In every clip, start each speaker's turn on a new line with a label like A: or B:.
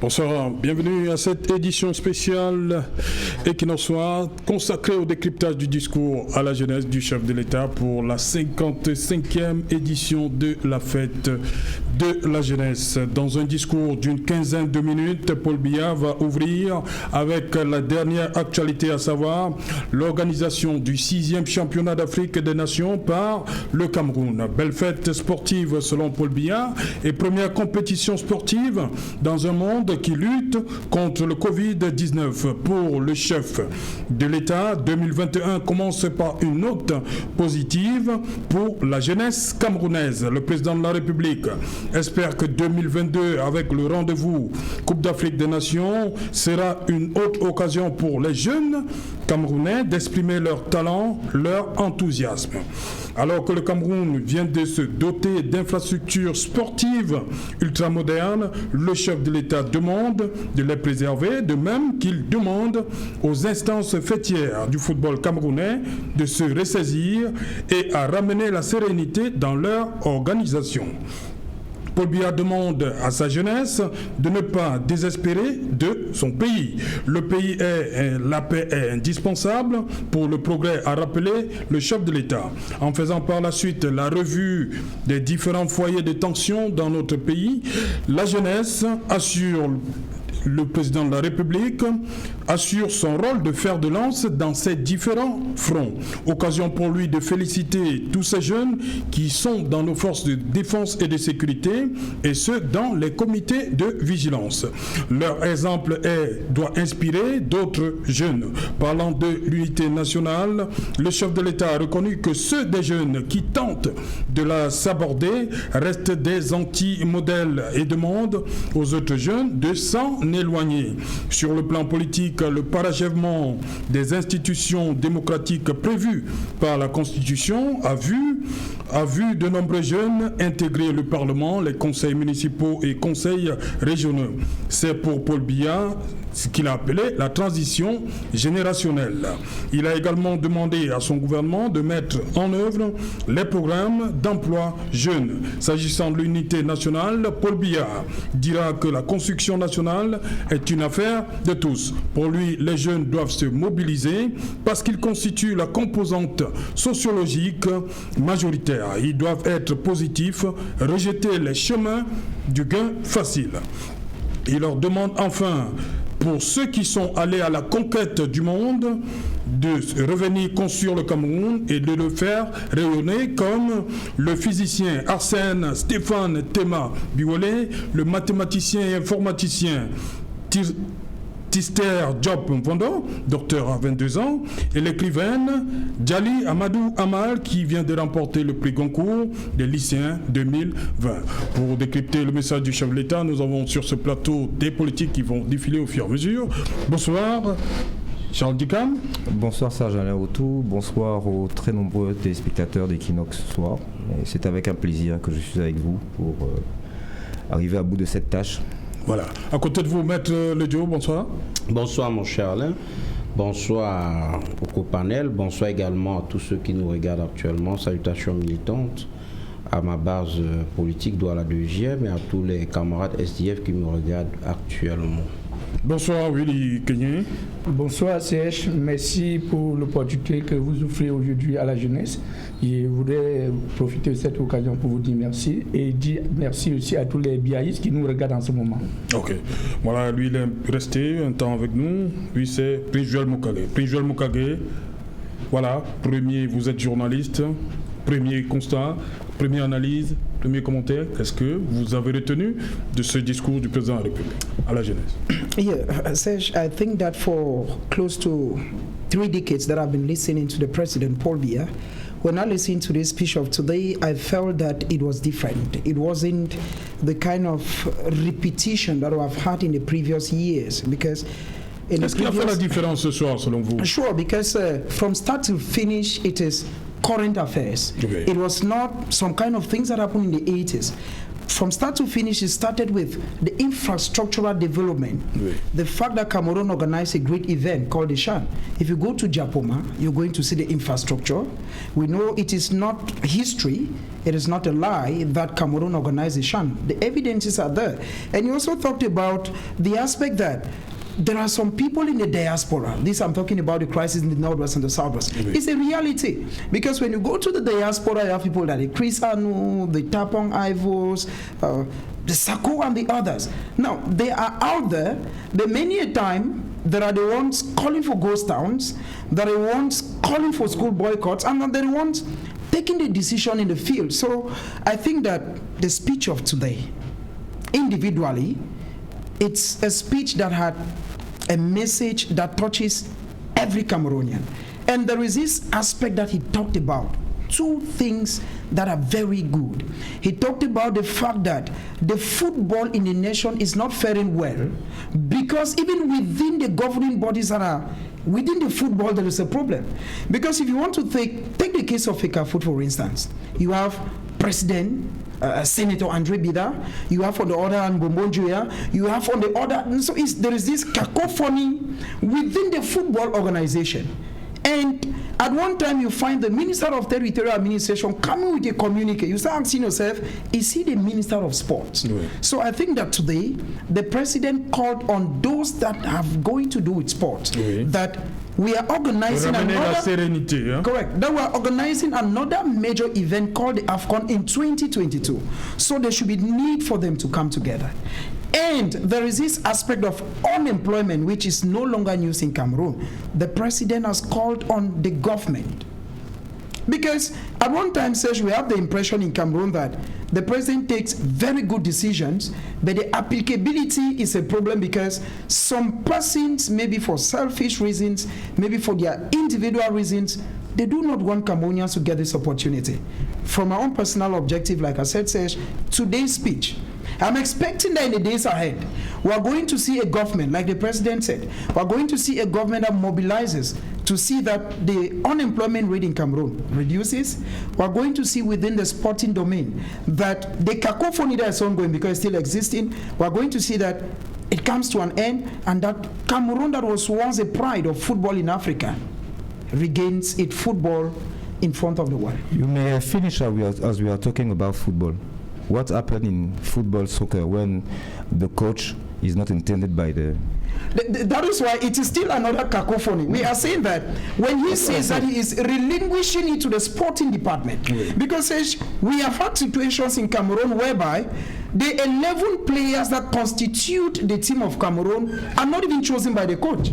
A: Bonsoir, bienvenue à cette édition spéciale Equinoxe Soir consacrée au décryptage du discours à la jeunesse du chef de l'État pour la 55e édition de la fête de la jeunesse. Dans un discours d'une quinzaine de minutes, Paul Biya va ouvrir avec la dernière actualité, à savoir l'organisation du 6e championnat d'Afrique des Nations par le Cameroun. Belle fête sportive selon Paul Biya et première compétition sportive dans un monde qui lutte contre le Covid-19. Pour le chef de l'État, 2021 commence par une note positive pour la jeunesse camerounaise. Le président de la République espère que 2022, avec le rendez-vous Coupe d'Afrique des Nations, sera une autre occasion pour les jeunes Camerounais d'exprimer leur talent, leur enthousiasme. Alors que le Cameroun vient de se doter d'infrastructures sportives ultramodernes, le chef de l'État demande de les préserver, de même qu'il demande aux instances fêtières du football camerounais de se ressaisir et à ramener la sérénité dans leur organisation. Paul Biya demande à sa jeunesse de ne pas désespérer de son pays. La paix est indispensable pour le progrès, a rappelé le chef de l'État. En faisant par la suite la revue des différents foyers de tension dans notre pays, la jeunesse assure le président de la République assure son rôle de fer de lance dans ces différents fronts. Occasion pour lui de féliciter tous ces jeunes qui sont dans nos forces de défense et de sécurité et ceux dans les comités de vigilance. Leur exemple doit inspirer d'autres jeunes. Parlant de l'unité nationale, le chef de l'État a reconnu que ceux des jeunes qui tentent de la saborder restent des anti-modèles et demande aux autres jeunes de s'en éloigner. Sur le plan politique, le parachèvement des institutions démocratiques prévues par la Constitution a vu de nombreux jeunes intégrer le Parlement, les conseils municipaux et conseils régionaux. C'est pour Paul Biya ce qu'il a appelé la transition générationnelle. Il a également demandé à son gouvernement de mettre en œuvre les programmes d'emploi jeunes. S'agissant de l'unité nationale, Paul Biya dira que la construction nationale est une affaire de tous. Pour lui, les jeunes doivent se mobiliser parce qu'ils constituent la composante sociologique majoritaire. Ils doivent être positifs, rejeter les chemins du gain facile. Il leur demande enfin, pour ceux qui sont allés à la conquête du monde, de revenir construire le Cameroun et de le faire rayonner comme le physicien Arsène Stéphane Tema Biolé, le mathématicien et informaticien Tister Diop Mvondo, docteur à 22 ans, et l'écrivaine Djali Amadou Amal qui vient de remporter le prix Goncourt des lycéens 2020. Pour décrypter le message du chef de l'État, nous avons sur ce plateau des politiques qui vont défiler au fur et à mesure. Bonsoir. Charles Dicam.
B: Bonsoir Serge Alain Autou, bonsoir aux très nombreux téléspectateurs d'Equinoxe Soir. Et c'est avec un plaisir que je suis avec vous pour arriver à bout de cette tâche.
A: Voilà. À côté de vous, Maître Ledio, bonsoir.
C: Bonsoir mon cher Alain. Bonsoir au copanel. Bonsoir également à tous ceux qui nous regardent actuellement. Salutations militantes à ma base politique Douala 2e et à tous les camarades SDF qui me regardent actuellement.
A: Bonsoir Willy Kenye.
D: Bonsoir CH, merci pour l'opportunité que vous offrez aujourd'hui à la jeunesse. Je voudrais profiter de cette occasion pour vous dire merci et dire merci aussi à tous les biaïstes qui nous regardent en ce moment.
A: Ok, voilà, lui il est resté un temps avec nous, lui c'est Prince Joël Mokage. Prince Joël Mokage, voilà, premier, vous êtes journaliste, premier constat, première analyse, premier commentaire, qu'est-ce que vous avez retenu de ce discours du président de la République à la jeunesse?
E: Yeah, Serge, I think that for close to 3 decades that I've been listening to the President, Paul Biya, when I listened to this speech of today, I felt that it was different. It wasn't the kind of repetition that I've had in the previous years, because
A: est-ce qu'il a fait la différence ce soir selon vous?
E: Sure, because from start to finish, it is current affairs.
A: Okay.
E: It was not some kind of things that happened in the 80s. from start to finish, it started with the infrastructural development.
A: Oui.
E: The fact that Cameroon organized a great event called the Shan. If you go to Japoma, you're going to see the infrastructure. We know it is not history, it is not a lie that Cameroon organized the Shan. The evidences are there. And you also talked about the aspect that there are some people in the diaspora. This I'm talking about the crisis in the Northwest and the Southwest.
A: Mm-hmm.
E: It's a reality. Because when you go to the diaspora, you have people like the Chris Anu, the Tapong Ivos, the Sako and the others. Now, they are out there. But many a time, there are the ones calling for ghost towns, there are the ones calling for school boycotts, and they're the ones taking the decision in the field. So I think that the speech of today, individually, it's a speech that had a message that touches every Cameroonian. And there is this aspect that he talked about, two things that are very good. He talked about the fact that the football in the nation is not faring well because even within the governing bodies that are within the football, there is a problem. Because if you want to take the case of Fecafoot, for instance, you have President Senator Andre Bida, you have on the other hand Bombonjoya, you have on the other, so there is this cacophony within the football organization. And at one time you find the Minister of Territorial Administration coming with a communique. You start asking yourself, is he the Minister of Sports?
A: Oui.
E: So I think that today the President called on those that have going to do with sports,
A: Oui.
E: that we are organizing
A: Ramener la
E: another...
A: sérénité, hein?
E: Correct. That we are organizing another major event called the AFCON in 2022. So there should be need for them to come together. And there is this aspect of unemployment which is no longer news in Cameroon. The President has called on the government. Because at one time, Serge, we have the impression in Cameroon that the President takes very good decisions, but the applicability is a problem because some persons, maybe for selfish reasons, maybe for their individual reasons, they do not want Cameroonians to get this opportunity. From my own personal objective, like I said, Serge, today's speech, I'm expecting that in the days ahead, we are going to see a government, like the President said, we are going to see a government that mobilizes to see that the unemployment rate in Cameroon reduces. We are going to see within the sporting domain that the cacophony that is ongoing because it's still existing, we are going to see that it comes to an end and that Cameroon that was once a pride of football in Africa regains its football in front of the world.
B: You may finish as we are talking about football. What happened in football soccer when the coach is not intended by the...
E: That is why it is still another cacophony. We are saying that when he says that he is relinquishing it to the sporting department, because we have had situations in Cameroon whereby the 11 players that constitute the team of Cameroon are not even chosen by the coach.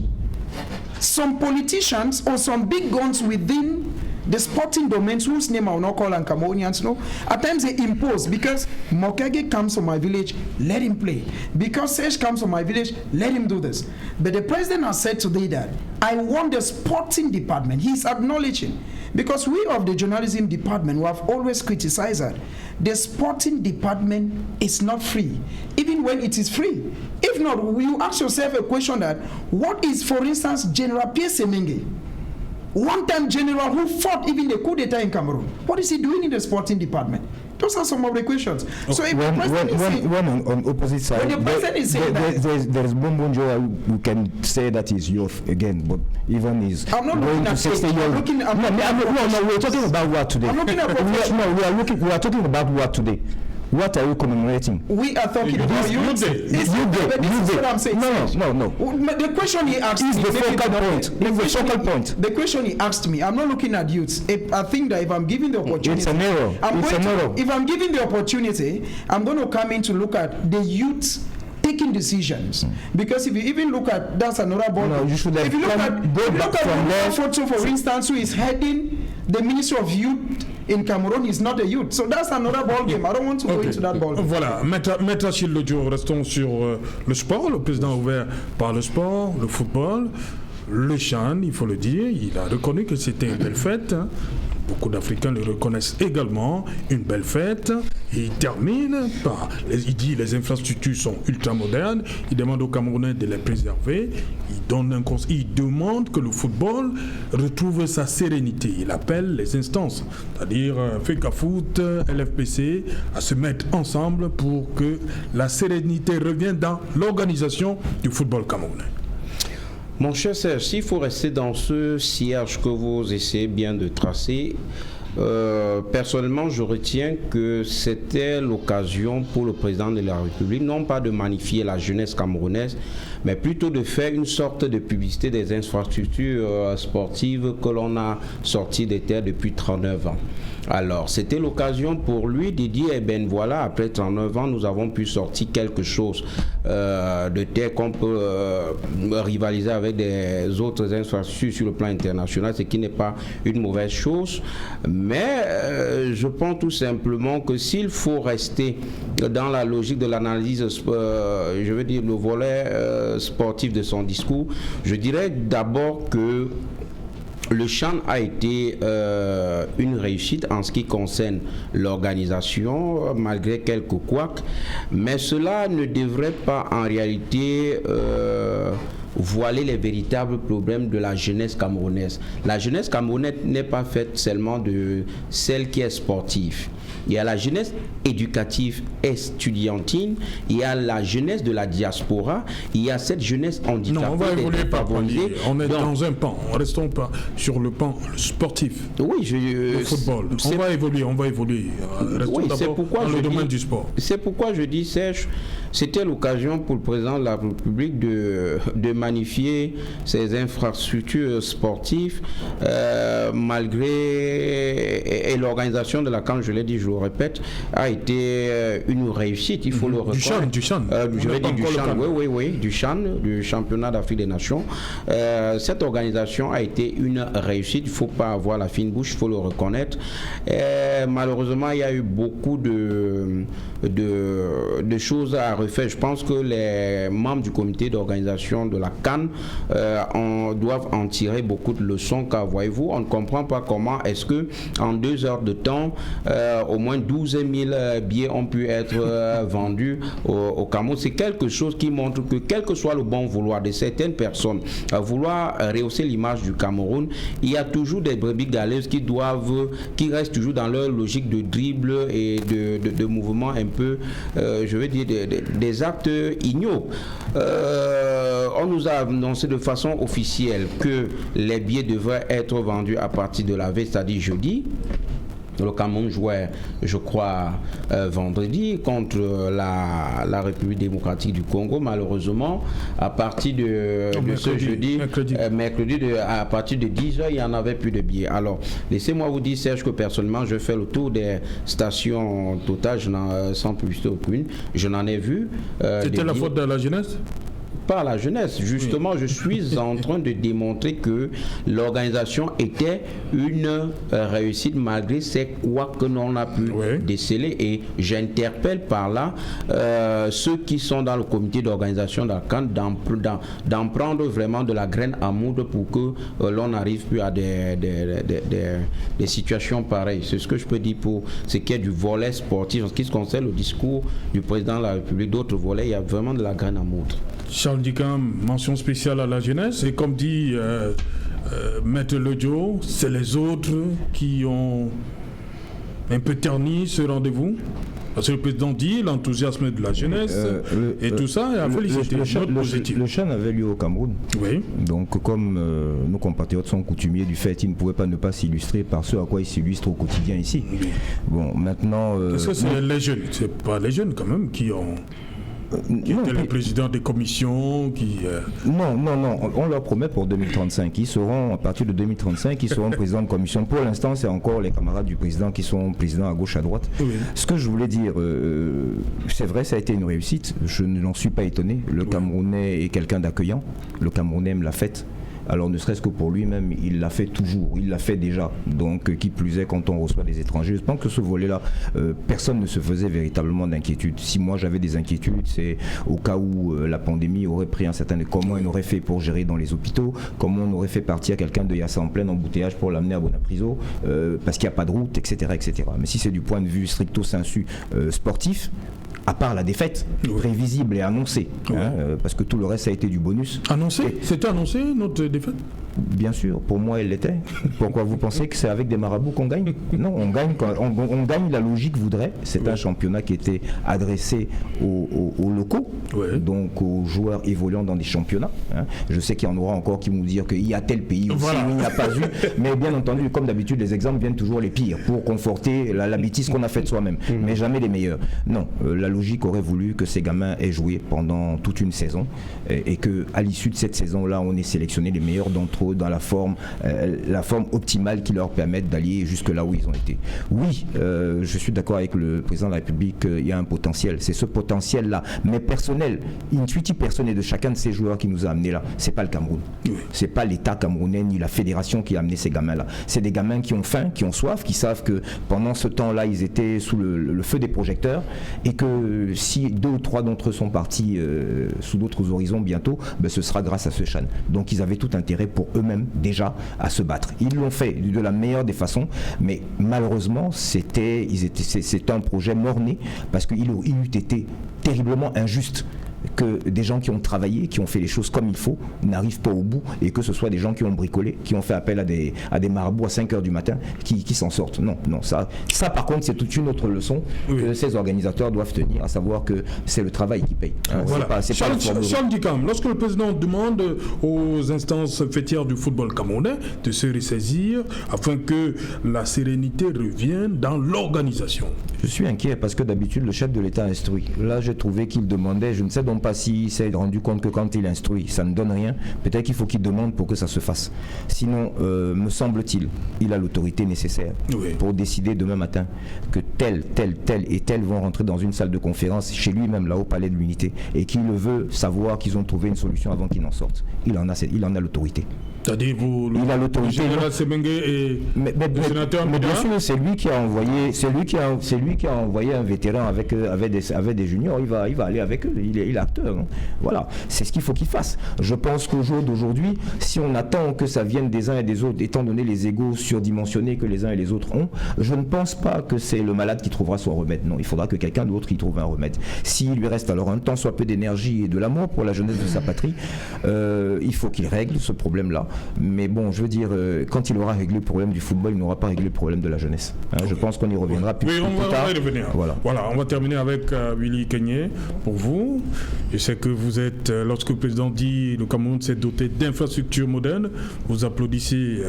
E: Some politicians or some big guns within the sporting domains, whose name I will not call and Cameroonians know, at times they impose because Mokege comes from my village, let him play. Because Serge comes from my village, let him do this. But the President has said today that I want the sporting department. He's acknowledging. Because we of the journalism department, we have always criticized that the sporting department is not free, even when it is free. If not, you ask yourself a question that, what is, for instance, General Pierre Semenge, one-time general who fought even the coup d'etat in Cameroon? What is he doing in the sporting department? Those are some of the questions. So if the president is saying,
B: on opposite side,
E: when the president is saying
B: there's Bombonjo who can say that he's youth again, but even he's
E: I'm not
B: going
E: looking
B: to
E: at
B: 60
E: age.
B: years.
E: I'm looking- I'm
B: No,
E: looking
B: we're talking about what today?
E: I'm looking at professional.
B: We are talking about what today? What are you commemorating?
E: we are talking about
A: Youth
E: youth.
A: Day.
E: But this is what I'm saying.
B: No.
E: The question he asked
B: It's
E: me,
B: the
E: maybe
B: focal
E: not-
B: point. It's the focal point.
E: The question he asked me, I'm not looking at youths. I think that if I'm given the opportunity,
B: It's an error.
E: If I'm given the opportunity, I'm going to come in to look at the youth taking decisions. Because if you even look at, that's another ball.
B: No, you should have
E: if you look
B: come-
E: at,
B: go
E: if you
B: back
E: look at
B: from there.
E: Photo, for instance, who is heading the Ministry of Youth in Cameroon, is not a youth. So that's another ball game. I don't want to go
A: Ok.
E: into that ball game.
A: Voilà, Maître Achille Lodjo, restons sur le sport. Le président ouvert par le sport, le football, le Chan, il faut le dire. Il a reconnu que c'était une belle fête. Hein. beaucoup d'Africains le reconnaissent également, une belle fête. Et il termine par, il dit les infrastructures sont ultra modernes, il demande aux Camerounais de les préserver, il demande que le football retrouve sa sérénité. Il appelle les instances, c'est-à-dire FECAFOOT, LFPC, à se mettre ensemble pour que la sérénité revienne dans l'organisation du football camerounais.
C: Mon cher Serge, s'il faut rester dans ce sillage que vous essayez bien de tracer, personnellement, je retiens que c'était l'occasion pour le président de la République, non pas de magnifier la jeunesse camerounaise, mais plutôt de faire une sorte de publicité des infrastructures sportives que l'on a sorties des terres depuis 39 ans. Alors, c'était l'occasion pour lui de dire, eh bien voilà, après 39 ans, nous avons pu sortir quelque chose de terre qu'on peut rivaliser avec des autres infrastructures sur le plan international, ce qui n'est pas une mauvaise chose. Mais je pense tout simplement que s'il faut rester dans la logique de l'analyse, je veux dire le volet sportif de son discours, je dirais d'abord que le CHAN a été une réussite en ce qui concerne l'organisation, malgré quelques couacs, mais cela ne devrait pas en réalité voiler les véritables problèmes de la jeunesse camerounaise. La jeunesse camerounaise n'est pas faite seulement de celle qui est sportive. Il y a la jeunesse éducative estudiantine, il y a la jeunesse de la diaspora, il y a cette jeunesse handicapée.
A: Non, on va évoluer par palier. On est dans un pan, restons pas sur le pan sportif.
C: Oui,
A: le football. On va évoluer. Restons d'abord dans le domaine du sport.
C: C'est pourquoi je dis, Serge, c'était l'occasion pour le président de la République de magnifier ses infrastructures sportives, malgré l'organisation de la CAN, je l'ai dit, je le répète, a été une réussite, il faut le reconnaître.
A: Du CHAN.
C: Je vais dire du CHAN, oui, du CHAN, du championnat d'Afrique des Nations. Cette organisation a été une réussite, il ne faut pas avoir la fine bouche, il faut le reconnaître. Malheureusement, il y a eu beaucoup de choses à refaire. Je pense que les membres du comité d'organisation de la CAN doivent en tirer beaucoup de leçons, car voyez-vous, on ne comprend pas comment est-ce que en 2 heures de temps, au moins 12 000 billets ont pu être vendus au Cameroun. C'est quelque chose qui montre que quel que soit le bon vouloir de certaines personnes à vouloir rehausser l'image du Cameroun, il y a toujours des brebis galeuses qui restent toujours dans leur logique de dribble et de mouvement un peu, je veux dire, des actes ignobles. On nous a annoncé de façon officielle que les billets devraient être vendus à partir de la veille, c'est-à-dire jeudi. Le Cameroun jouait, je crois, vendredi contre la République démocratique du Congo. Malheureusement, à partir de ce jeudi, mercredi à partir de 10h, il n'y en avait plus de billets. Alors, laissez-moi vous dire, Serge, que personnellement, je fais le tour des stations Total, sans publicité aucune. Je n'en ai vu.
A: C'était la faute de la jeunesse ?
C: Pas la jeunesse. Justement, je suis en train de démontrer que l'organisation était une réussite malgré ces couacs que l'on a pu déceler. Et j'interpelle par là ceux qui sont dans le comité d'organisation de la CAN d'en prendre vraiment de la graine à moudre pour que l'on n'arrive plus à des situations pareilles. C'est ce que je peux dire pour ce qui est du volet sportif. En ce qui se concerne le discours du président de la République, d'autres volets, il y a vraiment de la graine à moudre.
A: Charles Dicam, mention spéciale à la jeunesse. Et comme dit Maître Lodjo, c'est les autres qui ont un peu terni ce rendez-vous. Parce que le président dit l'enthousiasme de la jeunesse et tout ça, et a félicité.
B: Le CHAN avait lieu au Cameroun.
A: Oui.
B: Donc, comme nos compatriotes sont coutumiers du fait, ils ne pouvaient pas ne pas s'illustrer par ce à quoi ils s'illustrent au quotidien ici. Oui. Bon, maintenant.
A: Est-ce que c'est les jeunes? C'est pas les jeunes quand même qui ont. Qui étaient les présidents des commissions
B: Non, on leur promet pour 2035. Ils seront, à partir de 2035, ils seront présidents de commission. Pour l'instant, c'est encore les camarades du président qui sont présidents à gauche, à droite. Oui. Ce que je voulais dire, c'est vrai, ça a été une réussite. Je n'en suis pas étonné. Le Camerounais est quelqu'un d'accueillant. Le Camerounais aime la fête. Alors ne serait-ce que pour lui-même, il l'a fait toujours, il l'a fait déjà. Donc qui plus est quand on reçoit des étrangers. Je pense que ce volet-là, personne ne se faisait véritablement d'inquiétude. Si moi j'avais des inquiétudes, c'est au cas où la pandémie aurait pris un certain... Comment on aurait fait pour gérer dans les hôpitaux, comment on aurait fait partir quelqu'un de Yassa en plein embouteillage pour l'amener à Bonapriso, parce qu'il n'y a pas de route, etc., etc. Mais si c'est du point de vue stricto sensu sportif, à part la défaite, prévisible et annoncée, parce que tout le reste a été du bonus.
A: Annoncé ? C'était annoncé notre défaite ?
B: Bien sûr, pour moi elle l'était. Pourquoi vous pensez que c'est avec des marabouts qu'on gagne? Non, on gagne quand on gagne, la logique voudrait. C'est un championnat qui était adressé aux locaux, donc aux joueurs évoluant dans des championnats. Je sais qu'il y en aura encore qui vont dire qu'il y a tel pays aussi où il n'y a pas eu, mais bien entendu, comme d'habitude, les exemples viennent toujours les pires pour conforter la bêtise qu'on a faite soi-même, mais jamais les meilleurs. Non, la logique aurait voulu que ces gamins aient joué pendant toute une saison et qu'à l'issue de cette saison-là, on ait sélectionné les meilleurs d'entre eux dans la forme optimale qui leur permette d'aller jusque là où ils ont été. Oui, je suis d'accord avec le président de la République, il y a un potentiel. C'est ce potentiel-là, mais personnel, intuitif personnel de chacun de ces joueurs qui nous a amenés là. C'est pas le Cameroun. C'est pas l'État camerounais ni la fédération qui a amené ces gamins-là. C'est des gamins qui ont faim, qui ont soif, qui savent que pendant ce temps-là, ils étaient sous le feu des projecteurs et que si 2 ou 3 d'entre eux sont partis sous d'autres horizons bientôt, ce sera grâce à ce CHAN. Donc ils avaient tout intérêt pour eux-mêmes déjà à se battre. Ils l'ont fait de la meilleure des façons, mais malheureusement c'était un projet mort-né parce qu'il eût été terriblement injuste que des gens qui ont travaillé, qui ont fait les choses comme il faut, n'arrivent pas au bout et que ce soit des gens qui ont bricolé, qui ont fait appel à des marabouts à 5h du matin qui s'en sortent. Non, ça par contre c'est toute une autre leçon que ces organisateurs doivent tenir, à savoir que c'est le travail qui paye.
A: Voilà. Charles Dicam, lorsque le président demande aux instances fêtières du football camerounais de se ressaisir afin que la sérénité revienne dans l'organisation.
B: Je suis inquiet parce que d'habitude le chef de l'État instruit. Là j'ai trouvé qu'il demandait, je ne sais pas s'il s'est rendu compte que quand il instruit, ça ne donne rien. Peut-être qu'il faut qu'il demande pour que ça se fasse. Sinon, me semble-t-il, il a l'autorité nécessaire pour décider demain matin que tel et tel vont rentrer dans une salle de conférence chez lui-même, là au Palais de l'Unité, et qu'il veut savoir qu'ils ont trouvé une solution avant qu'ils n'en sortent. Il en a l'autorité.
A: C'est-à-dire
B: il a l'autorité.
A: Le général Semengue et le sénateur
B: mais bien sûr, c'est lui qui a envoyé un vétéran avec des juniors. Il va aller avec eux. Il est acteur. Hein. Voilà, c'est ce qu'il faut qu'il fasse. Je pense qu'au jour d'aujourd'hui, si on attend que ça vienne des uns et des autres, étant donné les égos surdimensionnés que les uns et les autres ont, je ne pense pas que c'est le malade qui trouvera son remède. Non, il faudra que quelqu'un d'autre y trouve un remède. S'il lui reste alors un temps soit peu d'énergie et de l'amour pour la jeunesse de sa patrie, il faut qu'il règle ce problème-là. Mais bon, je veux dire, quand il aura réglé le problème du football, il n'aura pas réglé le problème de la jeunesse. Je pense qu'on y reviendra plus tard.
A: On va y revenir. Voilà, on va terminer avec Willy Kenyé. Pour vous, je sais que vous êtes, lorsque le président dit le Cameroun s'est doté d'infrastructures modernes, vous applaudissez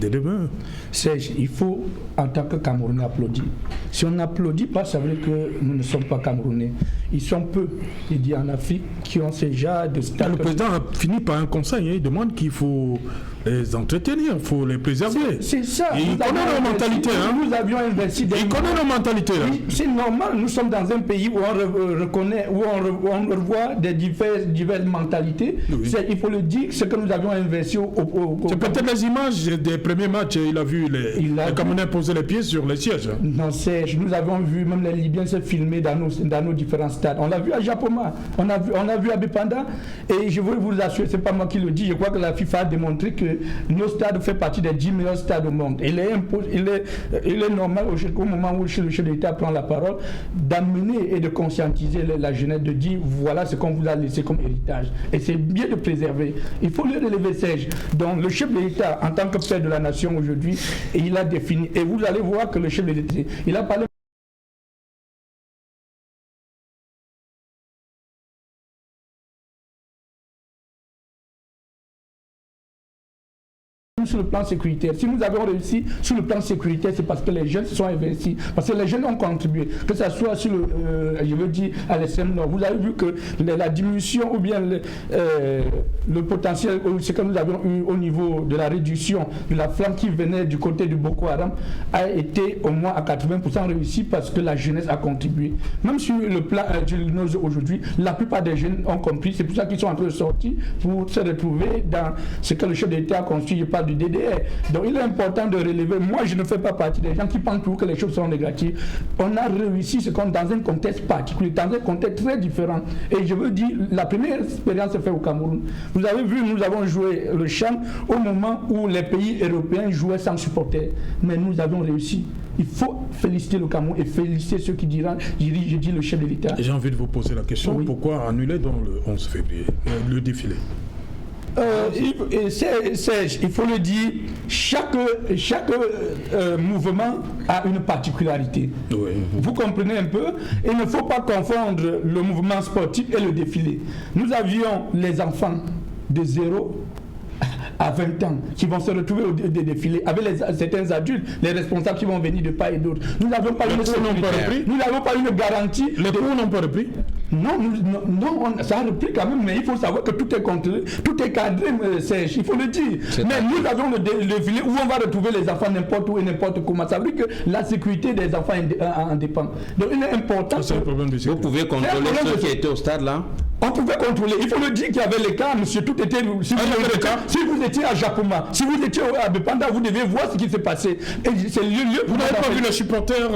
A: dès demain.
D: Serge, il faut, en tant que Camerounais, applaudir. Si on n'applaudit pas, ça veut dire que nous ne sommes pas Camerounais. Ils sont peu, il dit en Afrique, qui ont ces genres de stades.
A: Le président a fini par un conseil, il demande qu'il faut les entretenir, il faut les préserver.
D: C'est ça.
A: Et il connaît nos mentalités.
D: Nous avions investi.
A: Il connaît nos mentalités.
D: Oui, c'est normal, nous sommes dans un pays où on reconnaît, où on revoit des diverses mentalités. Oui. Il faut le dire, ce que nous avions investi
A: c'est peut-être les images des premiers matchs, il a vu les Camerounais poser les pieds sur les sièges.
D: Non, Serge, nous avons vu même les Libyens se filmer dans nos différents stades. On l'a vu à Japoma, on a vu à Bepanda, et je veux vous assurer, c'est pas moi qui le dis, je crois que la FIFA a démontré que nos stades font partie des 10 meilleurs stades au monde. Il est normal au moment où le chef de l'État prend la parole d'amener et de conscientiser la jeunesse, de dire voilà ce qu'on vous a laissé comme héritage. Et c'est bien de préserver. Il faut le relever, Serge. Donc le chef de l'État, en tant que père de la nation aujourd'hui, il a défini. Et vous allez voir que le chef de l'État, il a parlé sur le plan sécuritaire. Si nous avons réussi sur le plan sécuritaire, c'est parce que les jeunes se sont investis, parce que les jeunes ont contribué, que ce soit sur je veux dire à l'extrême nord. Vous avez vu que la diminution ou bien le potentiel, ce que nous avions eu au niveau de la réduction de la flamme qui venait du côté du Boko Haram a été au moins à 80% réussi parce que la jeunesse a contribué. Même sur le plan ingénieux aujourd'hui, la plupart des jeunes ont compris, c'est pour ça qu'ils sont en train de sortir pour se retrouver dans ce que le chef d'État a construit, je parle du DDR. Donc il est important de relever, moi je ne fais pas partie des gens qui pensent toujours que les choses sont négatives. On a réussi ce qu'on dans un contexte particulier, dans un contexte très différent. Et je veux dire, la première expérience se fait au Cameroun. Vous avez vu, nous avons joué le chant au moment où les pays européens jouaient sans supporters. Mais nous avons réussi. Il faut féliciter le Cameroun et féliciter ceux qui diront, je dis le chef de l'État.
A: J'ai envie de vous poser la question,
D: Oui.
A: pourquoi annuler donc le 11 février le défilé?
D: Serge, il faut le dire, chaque mouvement a une particularité.
A: Oui.
D: Vous comprenez un peu? Il ne faut pas confondre le mouvement sportif et le défilé. Nous avions les enfants de 0 à 20 ans qui vont se retrouver au défilé avec certains adultes, les responsables qui vont venir de part et d'autre. Nous n'avons pas une sécurité, nous n'avons pas une garantie.
A: Les cours n'ont pas repris?
D: Non, ça a repris quand même, mais il faut savoir que tout est contrôlé, tout est cadré, Serge, il faut le dire. Mais nous avons le défilé où on va retrouver les enfants n'importe où et n'importe comment. Ça veut dire que la sécurité des enfants en dépend. Donc il est important.
A: C'est un problème de sécurité.
C: Vous pouvez contrôler ceux qui étaient au stade là?
D: On pouvait contrôler. Il faut le dire qu'il y avait les cas, monsieur, tout était. Si vous étiez à Japoma, si vous étiez à Bepanda, vous devez voir ce qui s'est passé. Et c'est le lieu.
A: Vous n'avez pas vu les supporters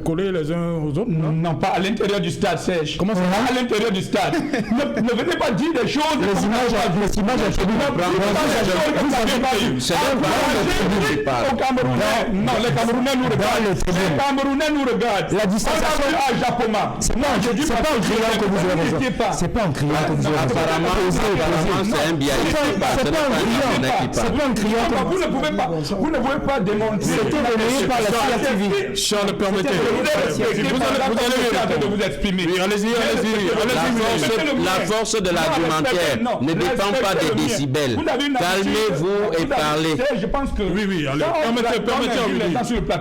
A: coller les uns aux autres?
D: Non, pas à l'intérieur du stade, Serge. Comment ça? À l'intérieur du stade. ne venez pas dire des choses. Les images au Cameroun. Non, les Camerounais nous regardent. Les Camerounais nous regardent. La distanciation à Japoma. Non, je dis pas en criant que vous avez raison. C'est pas en criant que vous avez raison.
C: Apparemment, c'est un biais.
D: C'est pas en criant que vous ne pouvez pas démontrer. C'était relayé par la CRTV.
A: Charles, permettez.
D: Vous allez de vous exprimer.
A: Oui, allez-y.
C: La force de l'argumentaire ne dépend pas des décibels. Calmez-vous et parlez.
D: Je pense que...
A: Oui, allez, permettez à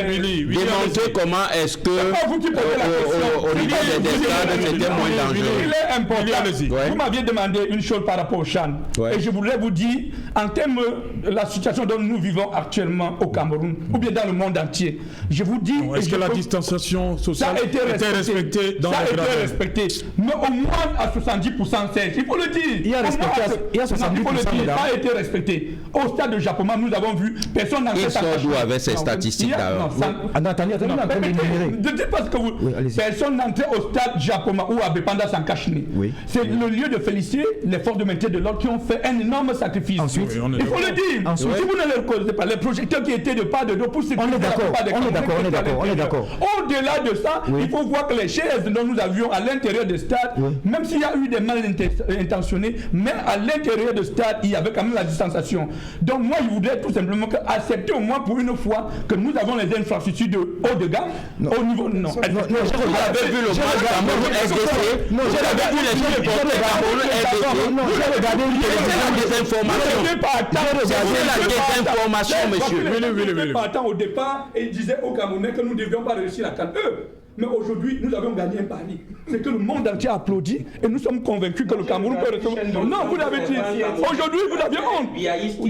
A: Willy. Willy.
C: Démontrez comment est-ce que au niveau des stades, c'était moins dangereux.
D: Il est important. Vous m'aviez demandé une chose par rapport au Chan. Et je voudrais vous dire, en termes de la situation dont nous vivons actuellement au Cameroun, ou bien dans le monde entier, je vous dis...
A: Est-ce que la distanciation sociale était respectée dans les
D: été respecté. Mais au moins à 70%, Serge. Il faut le dire. Il y a 70%. Ça a été respecté. Au stade de Japoma, nous avons vu personne n'entrait.
C: Il sort d'où avec ces statistiques d'ailleurs?
D: Attendez. Ne dites pas ce que vous... Personne n'entrait au stade Japoma ou à Bepanda sans cache-nez. C'est le lieu de féliciter les forces de maintien de l'ordre qui ont fait un énorme sacrifice. Ensuite, il faut le dire. Si vous ne les reconnaissez pas, les projecteurs qui étaient de part de dos pour sécuriser... On est d'accord. Au-delà de ça, il faut voir que les chaises dont nous avions à l'intérieur du stade, même s'il y a eu des mal intentionnés, mais à l'intérieur du stade, il y avait quand même la distanciation. Donc moi, je voudrais tout simplement accepter au moins pour une fois que nous avons les infrastructures de haut de gamme au niveau... Non,
C: j'avais vu le match Cameroun SDC. Non, j'avais vu les choses de Cameroun SDC. Non, j'ai regardé des informations. C'est la désinformation, monsieur.
D: Ils partant au départ et ils disaient aux Camerounais que nous ne devions pas réussir la CAN. Mais aujourd'hui, nous avons gagné un pari. C'est que le monde entier applaudit et nous sommes convaincus que le Cameroun peut recevoir. Non, vous l'avez dit. Aujourd'hui, vous aviez honte.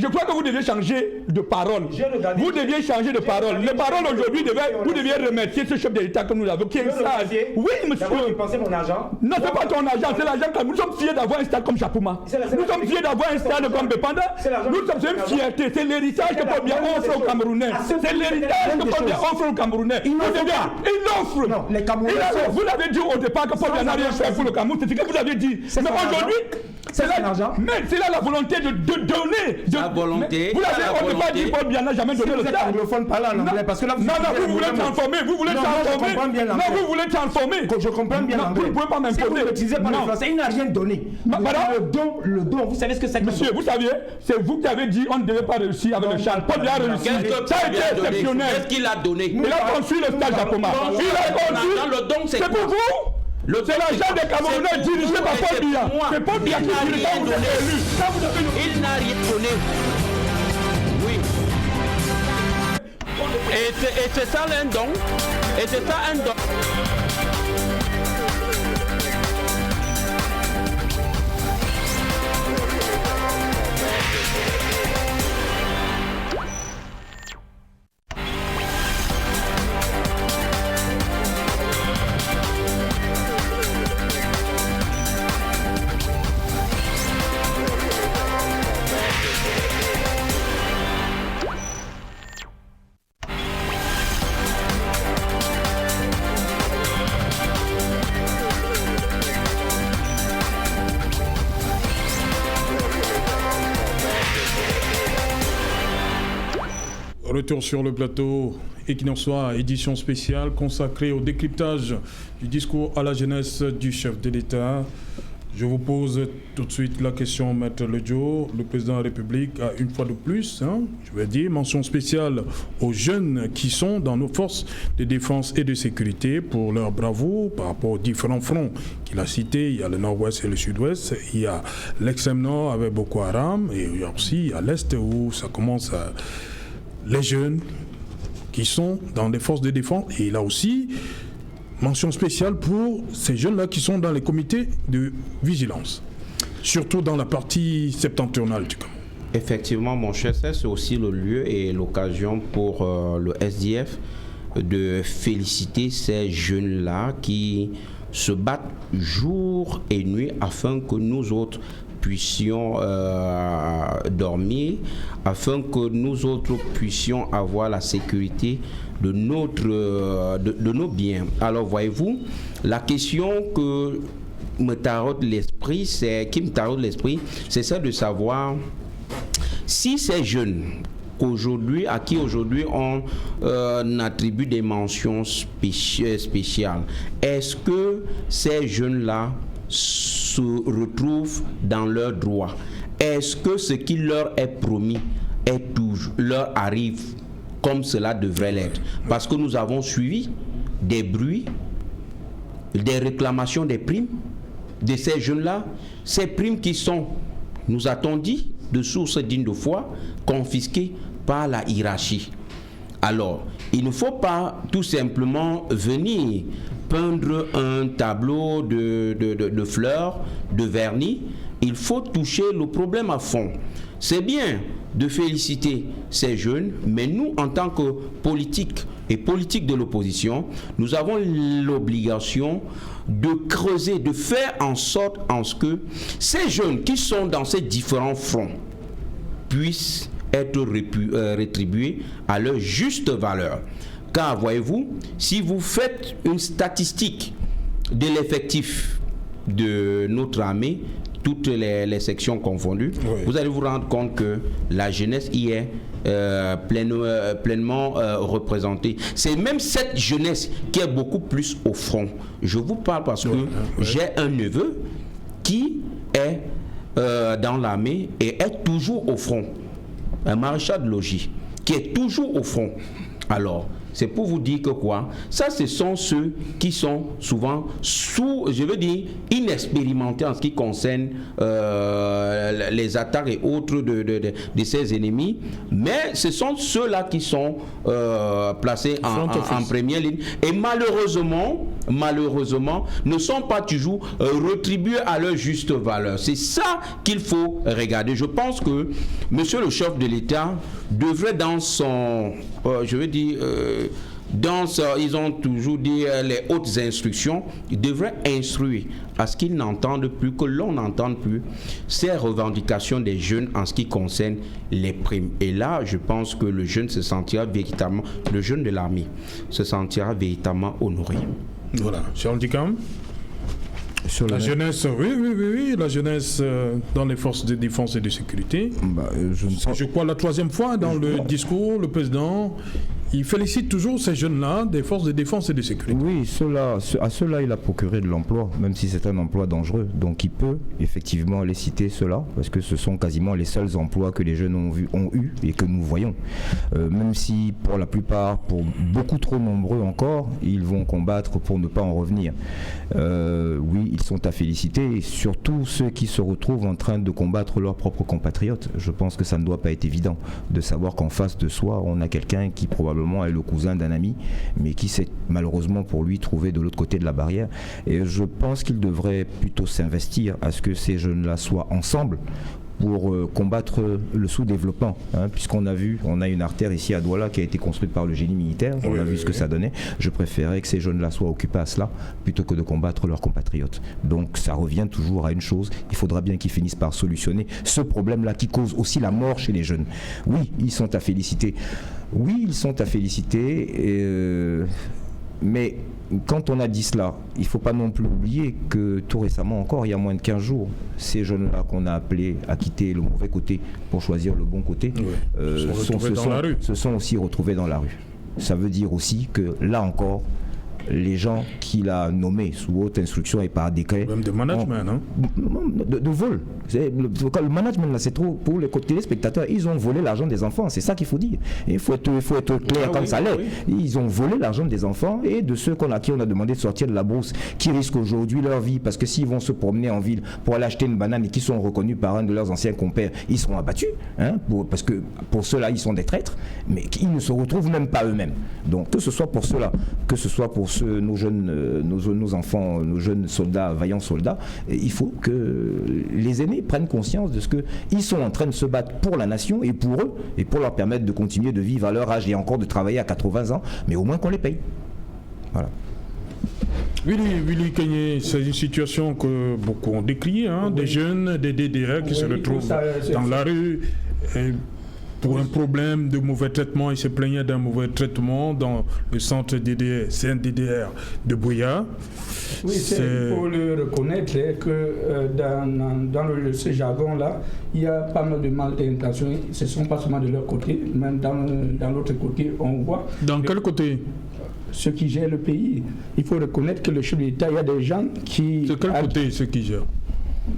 D: Je crois que vous deviez changer de parole. Vous deviez changer de parole. Les paroles aujourd'hui, vous deviez remercier ce chef de l'État que nous avons, qui est sage. Oui, monsieur.
F: Vous dépensez mon argent?
D: Non, c'est pas ton argent, c'est l'argent que nous sommes fiers d'avoir un stade comme Japoma. Nous sommes fiers d'avoir un stade comme Bepanda. Nous sommes une fierté. C'est l'héritage que Paul Biya offre aux Camerounais. C'est l'héritage que Paul Biya offre aux Camerounais. Il offre.
F: Les Camerounais.
D: Vous l'avez dit au départ que Paul Biya n'a rien fait pour le Cameroun, c'est ce que vous avez dit. Mais aujourd'hui, c'est là la volonté de donner.
C: La volonté.
D: Vous l'avez au départ dit Paul Biya n'a jamais donné le stade.
F: Vous êtes anglophone, parlez en anglais parce que là vous
D: voulez transformer. Vous voulez transformer.
F: Je comprends bien l'anglais.
D: Vous ne pouvez pas m'imposer.
F: Si vous n'utilisez pas le français, il n'a rien donné. Le don, vous savez ce que c'est que
D: monsieur, vous saviez, c'est vous qui avez dit on ne devait pas réussir avec le Charles. Paul Biya a réussi. Ça a été exceptionnel.
C: Qu'est-ce qu'il a donné?
D: Il a construit le stade Japoma. C'est pour vous. C'est l'argent des Camerounais dirigé par Paul Biya. C'est Paul Biya qui dirige quand vous êtes élu.
C: Il n'a rien donné. Oui. Et c'est ça un don. Et c'est ça un don.
A: Retour sur le plateau et qu'il en soit édition spéciale consacrée au décryptage du discours à la jeunesse du chef de l'État. Je vous pose tout de suite la question, Maître Ledjo. Le président de la République a une fois de plus, je vais dire, mention spéciale aux jeunes qui sont dans nos forces de défense et de sécurité pour leur bravoure par rapport aux différents fronts qu'il a cités. Il y a le nord-ouest et le sud-ouest, il y a l'extrême nord avec Boko Haram et il y a aussi à l'est où ça commence à... les jeunes qui sont dans les forces de défense et il a aussi... mention spéciale pour ces jeunes-là qui sont dans les comités de vigilance, surtout dans la partie septentrionale du Cameroun.
C: Effectivement, mon cher, c'est aussi le lieu et l'occasion pour le SDF de féliciter ces jeunes-là qui se battent jour et nuit afin que nous autres puissions dormir, afin que nous autres puissions avoir la sécurité de nos biens. Alors voyez-vous, la question qui me taraude l'esprit, c'est celle de savoir si ces jeunes à qui aujourd'hui on attribue des mentions spéciales, est-ce que ces jeunes-là se retrouvent dans leurs droits? Est-ce que ce qui leur est promis leur arrive comme cela devrait l'être? Parce que nous avons suivi des bruits, des réclamations des primes de ces jeunes-là, ces primes qui sont, nous a-t-on dit, de sources dignes de foi, confisquées par la hiérarchie. Alors, il ne faut pas tout simplement venir peindre un tableau de fleurs, de vernis. Il faut toucher le problème à fond. C'est bien de féliciter ces jeunes, mais nous, en tant que politiques de l'opposition, nous avons l'obligation de creuser, de faire en sorte que ces jeunes qui sont dans ces différents fronts puissent être rétribués à leur juste valeur. Car, voyez-vous, si vous faites une statistique de l'effectif de notre armée, toutes les sections confondues, oui, vous allez vous rendre compte que la jeunesse y est pleinement représentée. C'est même cette jeunesse qui est beaucoup plus au front. Je vous parle parce que j'ai un neveu qui est dans l'armée et est toujours au front. Un maréchal de logis qui est toujours au front. Alors, c'est pour vous dire que quoi? Ça, ce sont ceux qui sont souvent inexpérimentés en ce qui concerne les attaques et autres de ces ennemis. Mais ce sont ceux-là qui sont placés en première ligne. Et malheureusement, ne sont pas toujours rétribués à leur juste valeur. C'est ça qu'il faut regarder. Je pense que monsieur le chef de l'État devrait dans son, ils ont toujours dit les hautes instructions, ils devraient instruire à ce qu'ils n'entendent plus, que l'on n'entende plus ces revendications des jeunes en ce qui concerne les primes. Et là, je pense que le jeune se sentira véritablement, le jeune de l'armée se sentira véritablement honoré.
A: Voilà, Charles Dicam. Sur la jeunesse, oui, la jeunesse dans les forces de défense et de sécurité. Je crois la troisième fois dans le discours, le président, il félicite toujours ces jeunes-là des forces de défense et de sécurité.
B: Oui, à ceux-là, il a procuré de l'emploi, même si c'est un emploi dangereux. Donc il peut effectivement les citer, ceux-là, parce que ce sont quasiment les seuls emplois que les jeunes ont eu et que nous voyons. Même si pour la plupart, pour beaucoup trop nombreux encore, ils vont combattre pour ne pas en revenir. Oui, ils sont à féliciter, et surtout ceux qui se retrouvent en train de combattre leurs propres compatriotes. Je pense que ça ne doit pas être évident de savoir qu'en face de soi, on a quelqu'un qui probablement est le cousin d'un ami, mais qui s'est malheureusement pour lui trouvé de l'autre côté de la barrière. Et je pense qu'il devrait plutôt s'investir à ce que ces jeunes-là soient ensemble pour combattre le sous-développement, puisqu'on a vu, on a une artère ici à Douala qui a été construite par le génie militaire, on a vu ce que ça donnait. Je préférais que ces jeunes-là soient occupés à cela plutôt que de combattre leurs compatriotes. Donc ça revient toujours à une chose, il faudra bien qu'ils finissent par solutionner ce problème-là qui cause aussi la mort chez les jeunes. Oui, ils sont à féliciter. Oui, ils sont à féliciter, mais quand on a dit cela, il ne faut pas non plus oublier que tout récemment encore, il y a moins de 15 jours, ces jeunes-là qu'on a appelés à quitter le mauvais côté pour choisir le bon côté, se sont aussi retrouvés dans la rue. Ça veut dire aussi que là encore, les gens qu'il a nommés sous haute instruction et par décret.
A: Même de management, hein?
B: De vol. Le management, là, c'est trop. Pour les téléspectateurs, ils ont volé l'argent des enfants. C'est ça qu'il faut dire. Et il faut être clair comme ça l'est. Ils ont volé l'argent des enfants et de ceux à qui on a demandé de sortir de la bourse, qui risquent aujourd'hui leur vie parce que s'ils vont se promener en ville pour aller acheter une banane et qui sont reconnus par un de leurs anciens compères, ils seront abattus. Hein, parce que pour ceux-là, ils sont des traîtres, mais ils ne se retrouvent même pas eux-mêmes. Donc que ce soit pour ceux-là, que ce soit pour nos jeunes, nos enfants, nos jeunes soldats, vaillants soldats, il faut que les aînés prennent conscience de ce qu'ils sont en train de se battre pour la nation et pour eux, et pour leur permettre de continuer de vivre à leur âge et encore de travailler à 80 ans, mais au moins qu'on les paye. Voilà.
A: Willy Kenyé, c'est une situation que beaucoup ont décriée, hein, des jeunes, des DDR qui se retrouvent dans la rue. Pour un problème de mauvais traitement, il se plaignait d'un mauvais traitement dans le centre DDR, CNDDR de Buea.
D: Oui, il faut le reconnaître que dans ce jargon-là, il y a pas mal de mal-intentions. Ce ne sont pas seulement de leur côté, même dans l'autre côté, on voit.
A: Dans quel côté?
D: Ceux qui gèrent le pays. Il faut reconnaître que le chef de l'État, il y a des gens qui...
A: De quel côté ceux qui gèrent?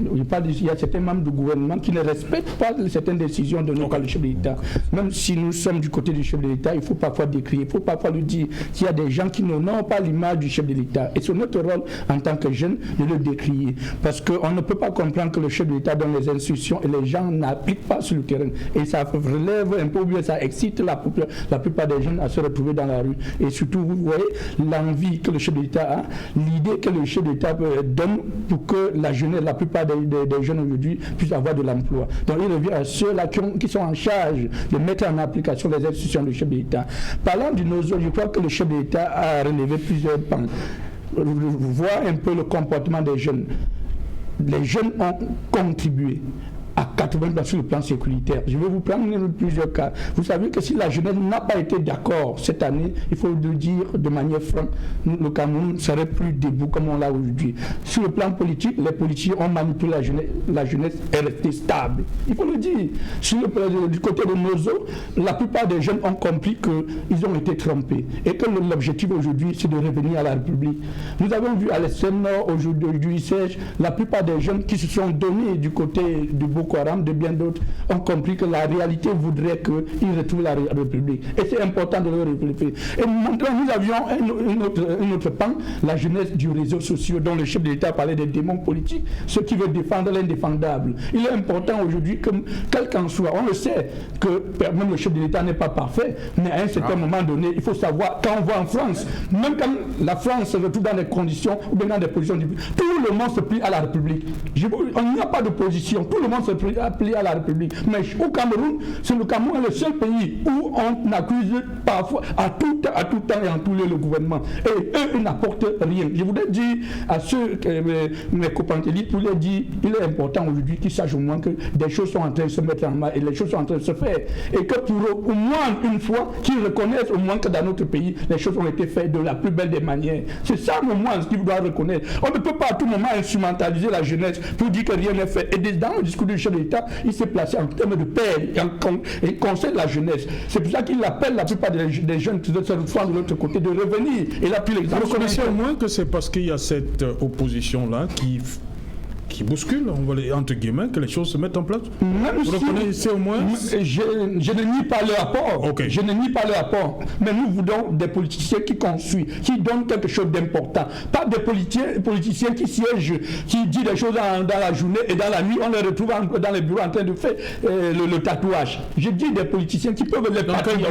D: Il y a certains membres du gouvernement qui ne respectent pas certaines décisions données par le chef de l'État. Même si nous sommes du côté du chef de l'État, il faut parfois décrire, il faut parfois lui dire qu'il y a des gens qui n'ont pas l'image du chef de l'État. Et c'est notre rôle en tant que jeunes de le décrire. Parce qu'on ne peut pas comprendre que le chef de l'État donne les instructions et les gens n'appliquent pas sur le terrain. Et ça relève un peu, bien ça excite la plupart des jeunes à se retrouver dans la rue. Et surtout, vous voyez l'envie que le chef de l'État a, l'idée que le chef de l'État donne pour que la jeunesse, la plupart des jeunes aujourd'hui puissent avoir de l'emploi. Donc il revient à ceux-là qui sont en charge de mettre en application les institutions du chef de l'État. Parlant du NOZO, je crois que le chef de l'État a relevé plusieurs pans. Voir un peu le comportement des jeunes. Les jeunes ont contribué à 80% sur le plan sécuritaire. Je vais vous prendre plusieurs cas. Vous savez que si la jeunesse n'a pas été d'accord cette année, il faut le dire de manière franche, le Cameroun ne serait plus debout comme on l'a aujourd'hui. Sur le plan politique, les politiciens ont manipulé la jeunesse est restée stable. Il faut le dire. Du côté de NOZO, la plupart des jeunes ont compris qu'ils ont été trompés et que l'objectif aujourd'hui, c'est de revenir à la République. Nous avons vu à l'extrême nord aujourd'hui du ICEJ, la plupart des jeunes qui se sont donnés du côté du Boko Haram, de bien d'autres, ont compris que la réalité voudrait qu'ils retrouvent la République. Et c'est important de le répéter. Et nous avions un autre pan, la jeunesse du réseau social, dont le chef de l'État parlait des démons politiques, ceux qui veulent défendre l'indéfendable. Il est important aujourd'hui, que quel qu'en soit, on le sait, que même le chef de l'État n'est pas parfait, mais à un certain moment donné, il faut savoir, quand on voit en France, même quand la France se retrouve dans des conditions, ou bien dans des positions, tout le monde se plie à la République. On n'y a pas d'opposition, tout le monde se plie à la République. Mais au Cameroun, c'est le Cameroun le seul pays où on accuse parfois à tout temps et en tous lieux le gouvernement. Et eux, ils n'apportent rien. Je voudrais dire à ceux, mes copains, pour leur dire, il est important aujourd'hui qu'ils sachent au moins que des choses sont en train de se mettre en main et les choses sont en train de se faire. Et que pour eux, au moins une fois, qu'ils reconnaissent au moins que dans notre pays, les choses ont été faites de la plus belle des manières. C'est ça au moins ce qu'ils doivent reconnaître. On ne peut pas à tout moment instrumentaliser la jeunesse pour dire que rien n'est fait. Et dans le discours du chef de l'État, il s'est placé en termes de paix et conseil de la jeunesse. C'est pour ça qu'il appelle la plupart des jeunes qui se retrouvent de l'autre côté de revenir. Et là, puis l'exemple.
A: Vous reconnaissez au moins que c'est parce qu'il y a cette opposition-là qui bouscule, on va les, entre guillemets, que les choses se mettent en place. Vous reconnaissez au moins?
D: Je ne nie pas le rapport.
A: Okay.
D: Je ne nie pas le rapport. Mais nous voulons des politiciens qui construisent, qui donnent quelque chose d'important. Pas des politiciens qui siègent, qui disent des choses dans la journée et dans la nuit, on les retrouve dans les bureaux en train de faire le tatouage. Je dis des politiciens qui peuvent les patriotes.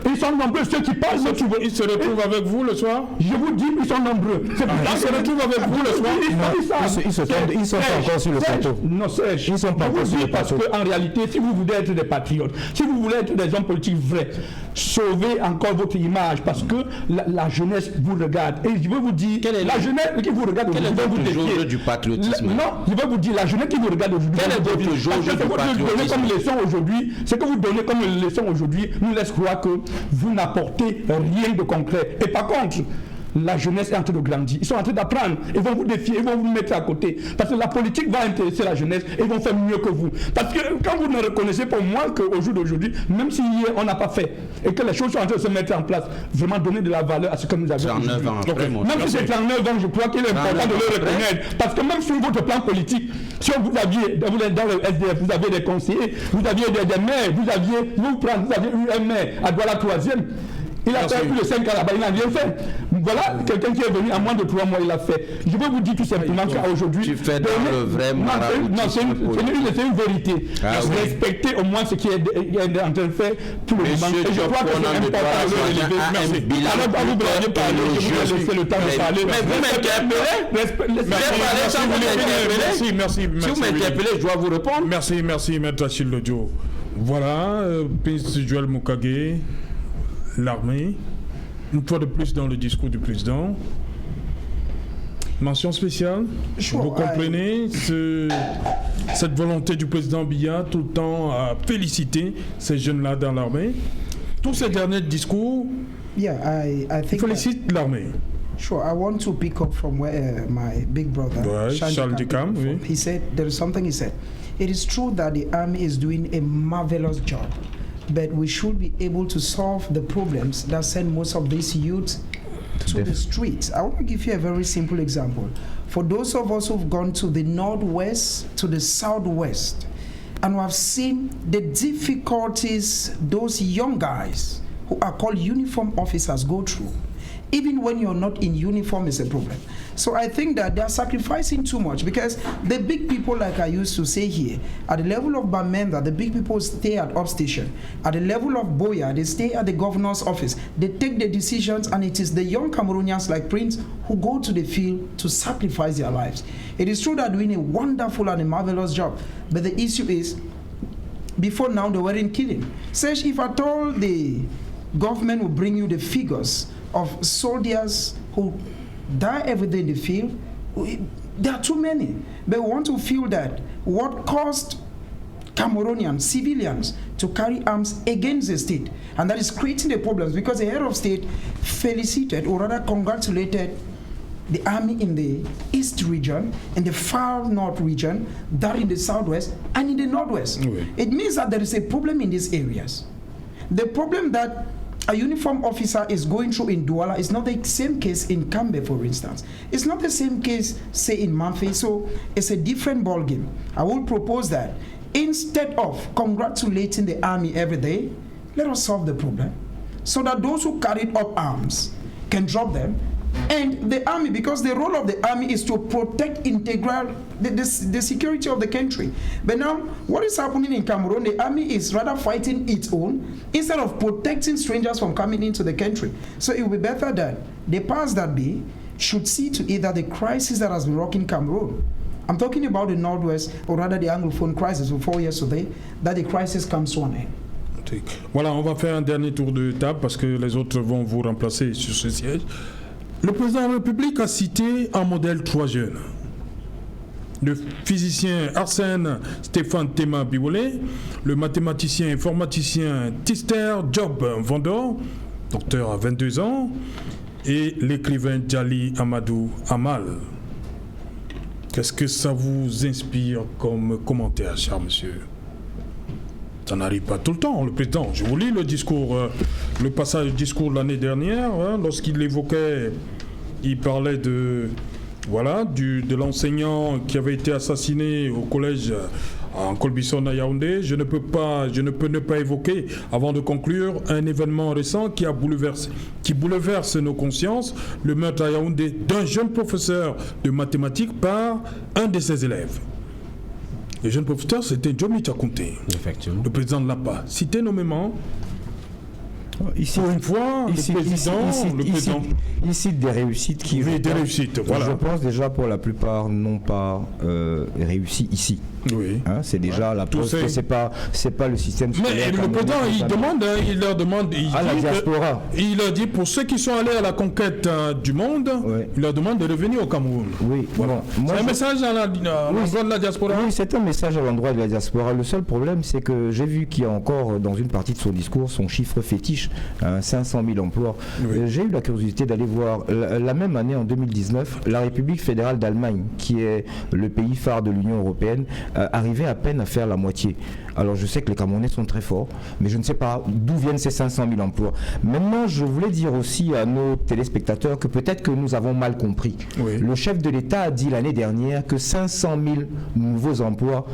D: Ils sont nombreux ceux qui parlent.
A: Ils se retrouvent avec vous le soir?
D: Je vous dis, ils sont nombreux.
A: Ils se retrouvent avec vous le soir?
B: Ils sont pas encore sur le plateau.
D: Non, Serge, ils sont pas encore sur le plateau. Parce qu'en réalité, si vous voulez être des patriotes, si vous voulez être des hommes politiques vrais, sauvez encore votre image parce que la jeunesse vous regarde. Et je veux vous dire, la jeunesse qui vous regarde
C: aujourd'hui, quel est votre jauge du patriotisme?
D: Non, je veux vous dire, la jeunesse qui vous regarde aujourd'hui,
C: quel est votre jauge du patriotisme?
D: Ce que vous donnez comme leçon aujourd'hui nous laisse croire que vous n'apportez rien de concret. Et par contre, la jeunesse est en train de grandir. Ils sont en train d'apprendre. Ils vont vous défier, ils vont vous mettre à côté. Parce que la politique va intéresser la jeunesse et ils vont faire mieux que vous. Parce que quand vous ne reconnaissez pas moins qu'au jour d'aujourd'hui, même si hier on n'a pas fait et que les choses sont en train de se mettre en place, vraiment donner de la valeur à ce que nous avons.
C: 39 ans après,
D: même si c'est 39 ans, je crois qu'il est important de le reconnaître. Parce que même sur votre plan politique, si vous aviez, dans le SDF, vous aviez des conseillers, vous aviez des maires, vous aviez eu un maire à Douala 3e. Il a fait plus de 5 ans là-bas, il n'a rien fait. Voilà, quelqu'un qui est venu en moins de 3 mois, il l'a fait. Je peux vous dire tout simplement qu'aujourd'hui...
C: Tu fais dans le vrai marabout.
D: Non, c'est une vérité. Respectez au moins ce qui est en train de faire pour le moment. Et je crois que c'est important de le relever. Alors, quand vous voulez parler, je vais laisser le temps de parler.
C: Mais vous m'interpellez.
A: Merci.
C: Si vous m'interpellez, je dois vous répondre.
A: Merci, Maître Achille Lodjo. Voilà, Prince Joël Mokage, l'armée, une fois de plus dans le discours du président. Mention spéciale, vous comprenez cette volonté du président Biya tout le temps à féliciter ces jeunes-là dans l'armée. Tous ces derniers discours,
E: I think
A: félicite l'armée.
E: Sure, I want to pick up from where my big brother
A: Charles Dikam,
E: he said, there is something he said. It is true that the army is doing a marvelous job, but we should be able to solve the problems that send most of these youth to the streets. I want to give you a very simple example. For those of us who've gone to the northwest, to the southwest, and who have seen the difficulties those young guys who are called uniform officers go through, even when you're not in uniform is a problem. So I think that they're sacrificing too much, because the big people, like I used to say here, at the level of Bamenda, the big people stay at upstation. At the level of Boya, they stay at the governor's office. They take the decisions, and it is the young Cameroonians like Prince who go to the field to sacrifice their lives. It is true they're doing a wonderful and a marvelous job, but the issue is, before now they weren't killing. Says if at all the government will bring you the figures of soldiers who die every day in the field, there are too many. But we want to feel that what caused Cameroonians, civilians, to carry arms against the state, and that is creating the problems, because the head of state felicitated, or rather congratulated, the army in the east region, in the far north region, that in the southwest, and in the northwest.
A: Oui.
E: It means that there is a problem in these areas. The problem that a uniform officer is going through in Douala is not the same case in Kambe, for instance. It's not the same case, say, in Manfi, so it's a different ballgame. I will propose that instead of congratulating the army every day, let us solve the problem so that those who carried up arms can drop them. And the army, because the role of the army is to protect the security of the country. But now, what is happening in Cameroon, the army is rather fighting its own instead of protecting strangers from coming into the country. So it would be better that the powers that be should see to either the crisis that has been rocking Cameroon. I'm talking about the Northwest, or rather the Anglophone crisis for 4 years today, that the crisis comes to an end.
A: Voilà, on va faire un dernier tour de table parce que les autres vont vous remplacer sur ce siège. Le président de la République a cité un modèle 3 jeunes. Le physicien Arsène Stéphane Tema Biolé, le mathématicien et informaticien Tister Job Vendor, docteur à 22 ans, et l'écrivain Djali Amadou Amal. Qu'est-ce que ça vous inspire comme commentaire, cher monsieur? Ça n'arrive pas tout le temps, le président. Je vous lis le discours, le passage du discours de l'année dernière, lorsqu'il évoquait, il parlait de l'enseignant qui avait été assassiné au collège en Colbison à Yaoundé. Je ne peux ne pas évoquer, avant de conclure, un événement récent qui bouleverse nos consciences, le meurtre à Yaoundé d'un jeune professeur de mathématiques par un de ses élèves. Le jeune professeur, c'était Djomi Tchakounté.
C: Effectivement.
A: Le président ne l'a pas cité nommément.
B: Ici,
A: pour une fois, le président...
B: Il cite des réussites qui...
A: Oui, des réussites, voilà.
B: Je pense déjà pour la plupart n'ont pas réussi ici.
A: Oui.
B: Hein, c'est déjà la preuve que c'est pas le système scolaire.
A: Mais le président, il leur demande,
B: à la diaspora.
A: Il leur dit pour ceux qui sont allés à la conquête du monde, il leur demande de revenir au Cameroun.
B: Oui,
A: voilà. C'est un message à l'endroit de la diaspora.
B: Oui, c'est un message à l'endroit de la diaspora. Le seul problème, c'est que j'ai vu qu'il y a encore dans une partie de son discours son chiffre fétiche, 500 000 emplois. Oui. J'ai eu la curiosité d'aller voir la même année, en 2019, la République fédérale d'Allemagne, qui est le pays phare de l'Union européenne, arrivait à peine à faire la moitié. Alors je sais que les Camerounais sont très forts, mais je ne sais pas d'où viennent ces 500 000 emplois. Maintenant, je voulais dire aussi à nos téléspectateurs que peut-être que nous avons mal compris. Oui. Le chef de l'État a dit l'année dernière que 500 000 nouveaux emplois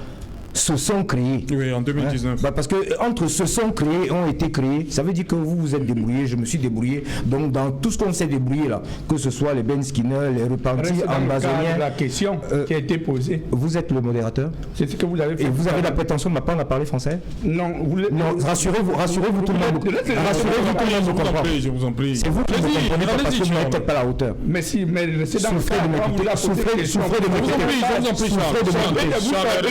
B: se sont créés.
A: Oui, en 2019.
B: Parce que entre se sont créés, ont été créés, ça veut dire que vous vous êtes débrouillés, je me suis débrouillé. Donc dans tout ce qu'on s'est débrouillé là, que ce soit les Ben Skinner, les repentis ambazoniens.
D: La question qui a été posée.
B: Vous êtes le modérateur.
D: C'est ce que vous avez fait.
B: Et vous avez la prétention de m'apprendre à parler français?
D: Non,
B: rassurez-vous tout le monde. Rassurez-vous tout le monde vous comprend.
A: Je vous en prie.
B: C'est vous qui ne comprenez pas parce que vous n'êtes peut-être pas à la hauteur.
D: Mais si, mais c'est dans le cas de m'écouter.
B: Souffrez de m'écouter.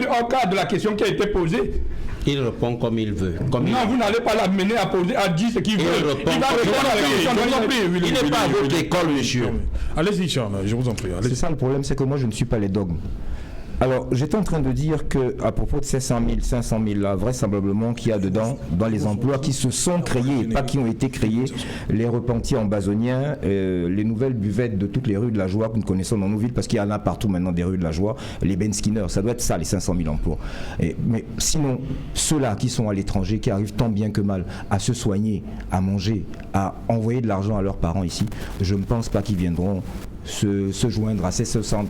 D: En cas de la question qui a été posée.
C: Il répond comme il veut.
D: Vous n'allez pas l'amener à poser, à dire ce qu'il veut.
C: Il va répondre à la question. Il n'est pas à votre école, monsieur.
A: Allez-y, Charles, je vous en prie.
B: C'est ça le problème, c'est que moi je ne suis pas les dogmes. Alors, j'étais en train de dire qu'à propos de ces 500 000 là, vraisemblablement qu'il y a dedans, dans les emplois qui se sont créés, pas qui ont été créés, les repentis ambazoniens, les nouvelles buvettes de toutes les rues de la joie que nous connaissons dans nos villes, parce qu'il y en a partout maintenant des rues de la joie, les Ben Skinner, ça doit être ça, les 500 000 emplois. Mais sinon, ceux-là qui sont à l'étranger, qui arrivent tant bien que mal à se soigner, à manger, à envoyer de l'argent à leurs parents ici, je ne pense pas qu'ils viendront se joindre à ces 500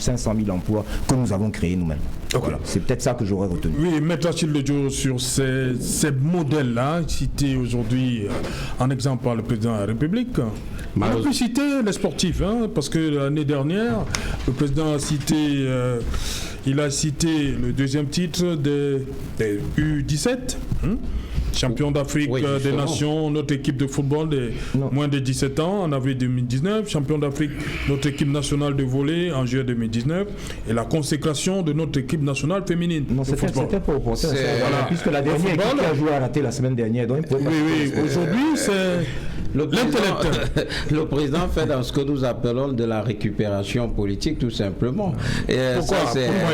B: 000 emplois que nous avons créés nous-mêmes. Okay. Voilà. C'est peut-être ça que j'aurais retenu.
A: Oui, Maître Achille Ledio, sur ces modèles-là, cités aujourd'hui en exemple par le président de la République, on a pu citer les sportifs, parce que l'année dernière, le président a cité, il a cité le deuxième titre des U17, champion d'Afrique des Nations, notre équipe de football des moins de 17 ans en avril 2019, champion d'Afrique, notre équipe nationale de volley en juillet 2019, et la consécration de notre équipe nationale féminine.
B: Non, c'était pas opportun, puisque la dernière équipe qui a joué à rater la semaine dernière. Donc
A: aujourd'hui c'est l'intellect.
C: Le président fait dans ce que nous appelons de la récupération politique, tout simplement.
A: Pourquoi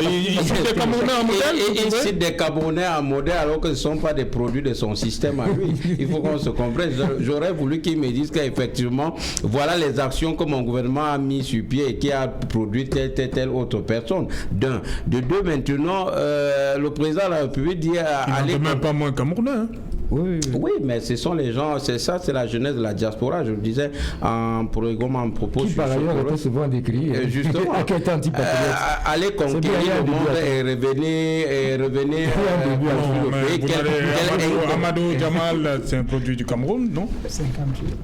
A: il cite des Camerounais en modèle.
C: Il cite des Camerounais en modèle alors que ce ne sont pas des produits de son système à lui. Il faut qu'on se comprenne. J'aurais voulu qu'il me dise qu'effectivement, voilà les actions que mon gouvernement a mis sur pied et qui a produit telle autre personne. D'un. De deux, maintenant, le président de la République dit
A: il n'en même pas moins Camerounais.
C: Oui, mais ce sont les gens, c'est ça, c'est la jeunesse de la diaspora, je le disais en propos.
B: Qui par ailleurs était souvent décrit.
C: Justement, aller conquérir le monde et revenir
A: Amadou Jamal, c'est un produit du Cameroun, non?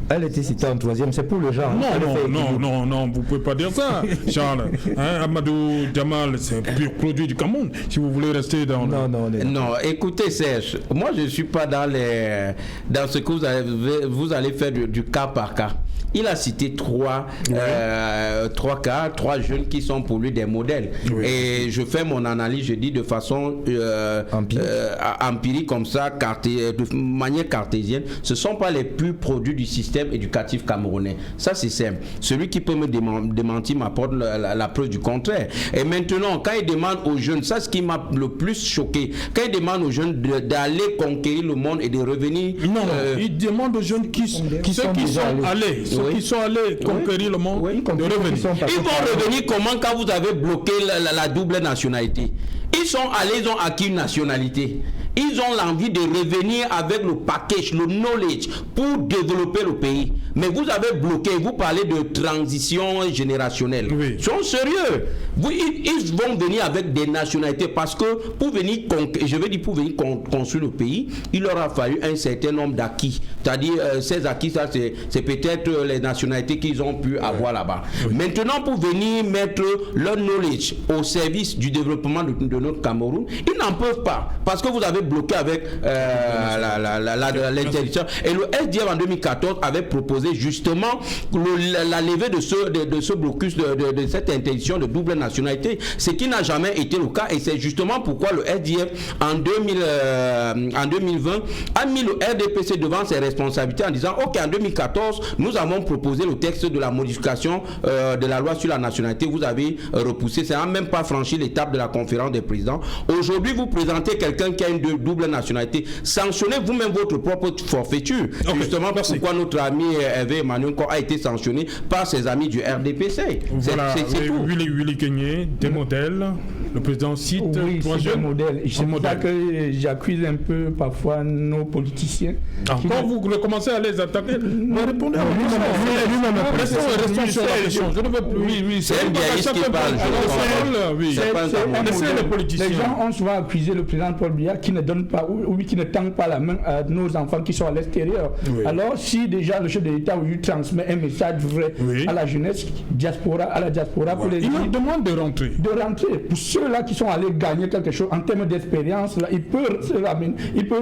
B: Elle était citée en troisième, c'est pour le genre.
A: Non, vous ne pouvez pas dire ça, Charles. Amadou Jamal, c'est un pur produit du Cameroun, si vous voulez rester dans...
C: Non, écoutez Serge, moi je ne suis pas dans ce que vous allez faire du cas par cas. Il a cité trois jeunes qui sont pour lui des modèles. Oui. Et je fais mon analyse, je dis de façon empirique comme ça, de manière cartésienne. Ce ne sont pas les plus produits du système éducatif camerounais. Ça, c'est simple. Celui qui peut me démentir m'apporte la preuve du contraire. Et maintenant, quand il demande aux jeunes, ça, ce qui m'a le plus choqué, quand il demande aux jeunes d'aller conquérir le monde et de revenir...
A: Non, il demande aux jeunes qui sont allés. Qui sont allés conquérir le monde, de revenir.
C: Ils vont revenir comment quand vous avez bloqué la double nationalité? Ils sont allés, ils ont acquis une nationalité. Ils ont l'envie de revenir avec le package, le knowledge pour développer le pays. Mais vous avez bloqué, vous parlez de transition générationnelle.
A: Oui.
C: Ils sont sérieux. Ils vont venir avec des nationalités parce que pour venir construire le pays, il leur a fallu un certain nombre d'acquis. C'est-à-dire, ces acquis, ça, c'est peut-être les nationalités qu'ils ont pu avoir là-bas. Oui. Maintenant, pour venir mettre leur knowledge au service du développement de notre Cameroun, ils n'en peuvent pas. Parce que vous avez avait bloqué avec l'interdiction. Et le SDF en 2014 avait proposé justement la levée de ce blocus, de cette interdiction de double nationalité, ce qui n'a jamais été le cas. Et c'est justement pourquoi le SDF en 2020 a mis le RDPC devant ses responsabilités en disant ok, en 2014 nous avons proposé le texte de la modification de la loi sur la nationalité, vous avez repoussé, ça n'a même pas franchi l'étape de la conférence des présidents. Aujourd'hui vous présentez quelqu'un qui a une double nationalité, sanctionnez vous-même votre propre forfaiture. Justement pourquoi notre ami Hervé Emmanuel a été sanctionné par ses amis du RDPC.
A: Voilà, Willy Kenyé, des modèles, le président cite
D: trois jeunes modèles. C'est pour ça que j'accuse un peu parfois nos politiciens.
A: Quand vous commencez à les attaquer, répondez à restons sur la question. Je ne veux plus.
C: C'est un biaïste qui parle.
A: Laissez les politiciens.
D: Les gens ont souvent accusé le président Paul Biya qui ne donne pas ou qui ne tend pas la main à nos enfants qui sont à l'extérieur. Alors si déjà le chef de l'État lui transmet un message vrai à la jeunesse, à la diaspora, pour les
A: il leur demande de rentrer.
D: Pour ceux-là qui sont allés gagner quelque chose en termes d'expérience, là, ils peuvent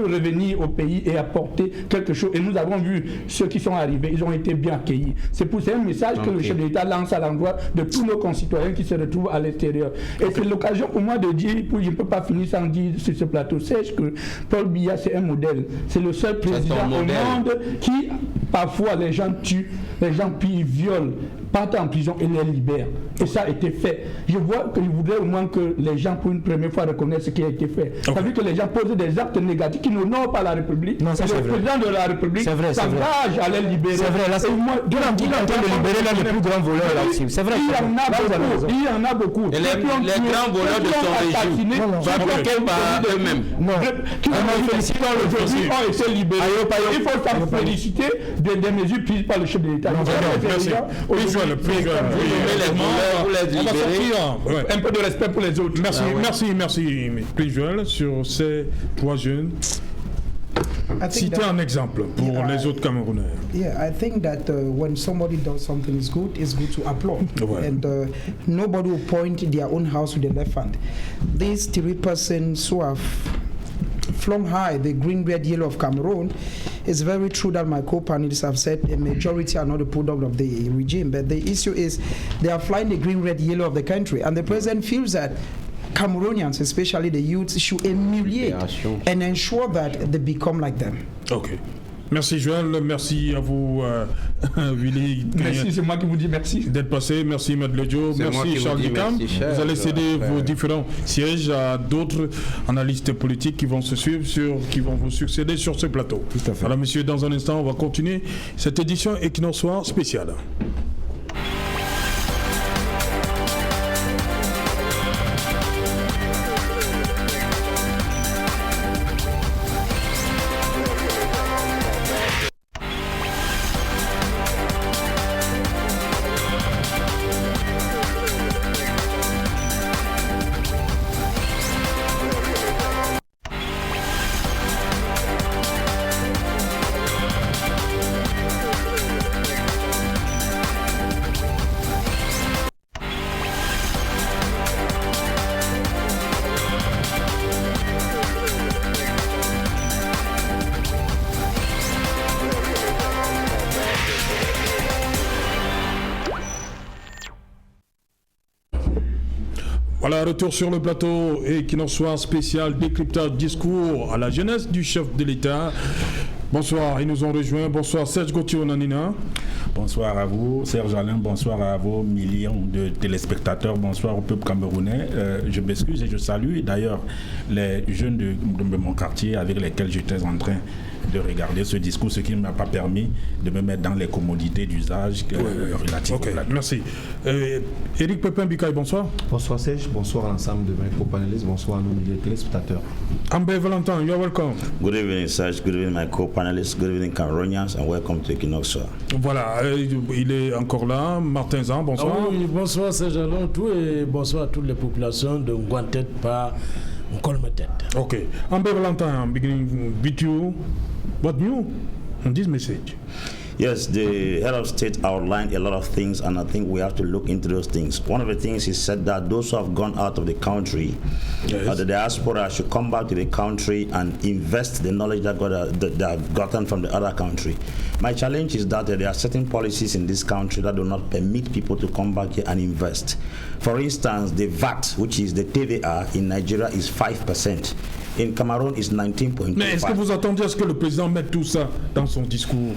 D: revenir au pays et apporter quelque chose. Et nous avons vu ceux qui sont arrivés, ils ont été bien accueillis. C'est un message que le chef de l'État lance à l'endroit de tous nos concitoyens qui se retrouvent à l'extérieur. Et c'est l'occasion pour moi de dire, je ne peux pas finir sans dire sur ce plateau sèche que Paul Biya c'est un modèle. C'est le seul président au monde qui, parfois, les gens tuent, les gens puis violent, partent en prison et les libèrent. Et ça a été fait. Je voudrais au moins que les gens, pour une première fois, reconnaissent ce qui a été fait. Ça veut dire que les gens posent des actes négatifs qui n'honorent pas la République.
B: Non, ça,
D: le président de la République s'engage à les libérer.
B: C'est vrai, là, il est en train de libérer là, le plus grand voleur là-dessus. C'est vrai.
D: Il y en a beaucoup.
C: Et les grands voleurs de son régime, fabriqués par eux-mêmes.
D: Qui aujourd'hui ont été libérés. Il faut s'en féliciter des mesures prises par le chef de l'État.
A: Merci.
D: Un peu de respect pour les autres.
A: Merci. Prijoel, sur ces trois jeunes. Citez un exemple pour les autres Camerounais.
E: Yeah, I think that when somebody does something it's good to applaud. And nobody will point their own house with the left hand. These three persons who have flung high the green, red, yellow of Cameroon, it's very true that my co-panelists have said a majority are not a product of the regime, but the issue is they are flying the green, red, yellow of the country, and the president feels that Cameroonians, especially the youth, should emulate and ensure that they become like them.
A: Okay. Merci Joël, merci à vous Willy.
D: Merci, c'est moi qui vous dis merci.
A: D'être passé, merci Maître Ledjo, merci Charles Dicam. Vous allez céder vos différents sièges à d'autres analystes politiques qui vont vous succéder sur ce plateau.
B: Tout à fait.
A: Alors messieurs, dans un instant, on va continuer cette édition Equinox Soir spéciale. Voilà, retour sur le plateau et qui n'en soit spécial décryptage discours à la jeunesse du chef de l'État. Bonsoir, ils nous ont rejoints. Bonsoir Serge Gauthier Onanina.
G: Bonsoir à vous, Serge Alain. Bonsoir à vos millions de téléspectateurs. Bonsoir au peuple camerounais. Je m'excuse et je salue d'ailleurs les jeunes de mon quartier avec lesquels j'étais en train de regarder ce discours, ce qui ne m'a pas permis de me mettre dans les commodités d'usage relatives au plateau.
A: Merci. Éric Pépin Bikaï, bonsoir.
H: Bonsoir Serge, bonsoir à l'ensemble de mes co-panélistes, bonsoir à nos milliers de téléspectateurs.
A: Ambe Valentin, you are welcome.
I: Good evening Serge, good evening my co-panelists, good evening Cameroonians and welcome to Equinox Soir.
A: Voilà, il est encore là, Martin Zan, bonsoir.
J: Oui, bonsoir Serge Alain, et bonsoir à toutes les populations de Nguantet par Nkolmetet.
A: Ok. Ambe Valentin, beginning with you. What new on this message?
I: Yes, the head of state outlined a lot of things, and I think we have to look into those things. One of the things he said that those who have gone out of the country, the diaspora, should come back to the country and invest the knowledge that they have gotten from the other country. My challenge is that there are certain policies in this country that do not permit people to come back here and invest. For instance, the VAT, which is the TVA in Nigeria, is 5%. In Cameroon, it's 19.25%.
A: Mais est-ce que vous attendez à ce que le président mette tout ça dans son discours?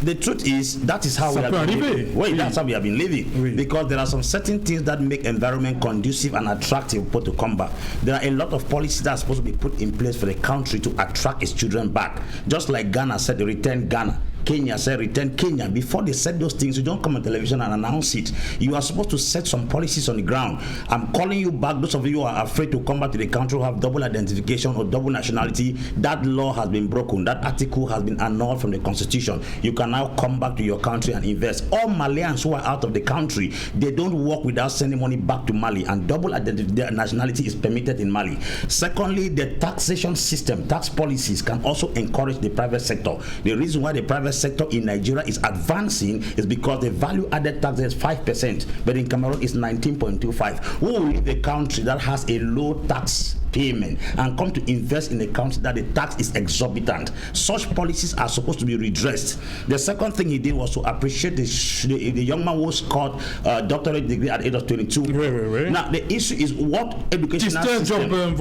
I: The truth is, that is how we have been living. Wait, that's how we have been living. Because there are some certain things that make environment conducive and attractive for to come back. There are a lot of policies that are supposed to be put in place for the country to attract its children back. Just like Ghana said, return Ghana. Kenya said return Kenya. Before they said those things, you don't come on television and announce it. You are supposed to set some policies on the ground. I'm calling you back, those of you who are afraid to come back to the country who have double identification or double nationality. That law has been broken. That article has been annulled from the constitution. You can now come back to your country and invest. All Malians who are out of the country, they don't work without sending money back to Mali, and double nationality is permitted in Mali. Secondly, the taxation system, tax policies can also encourage the private sector. The reason why the private sector in Nigeria is advancing is because the value added tax is 5%, but in Cameroon it's 19.25%. Who will leave a country that has a low tax payment and come to invest in a country that the tax is exorbitant? Such policies are supposed to be redressed. The second thing he did was to appreciate the young man who scored a doctorate degree at the age of 22. Now the issue is what educational system,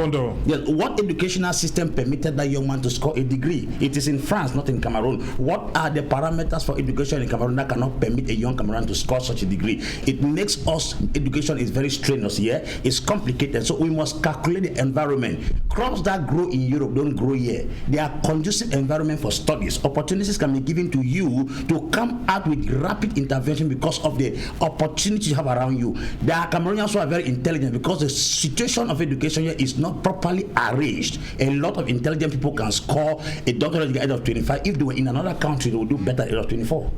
I: what educational system permitted that young man to score a degree? It is in France, not in Cameroon. What are the parameters for education in Cameroon that cannot permit a young Cameroon to score such a degree? It makes us, education is very strenuous here. It's complicated, so we must calculate the environment. Crops that grow in Europe don't grow here. They are conducive environment for studies. Opportunities can be given to you to come out with rapid intervention because of the opportunities you have around you. There are Cameroonians who are very intelligent because the situation of education here is not properly arranged. A lot of intelligent people can score a doctorate degree at the age of 25. If they were in another country, they would do better at the age of 24.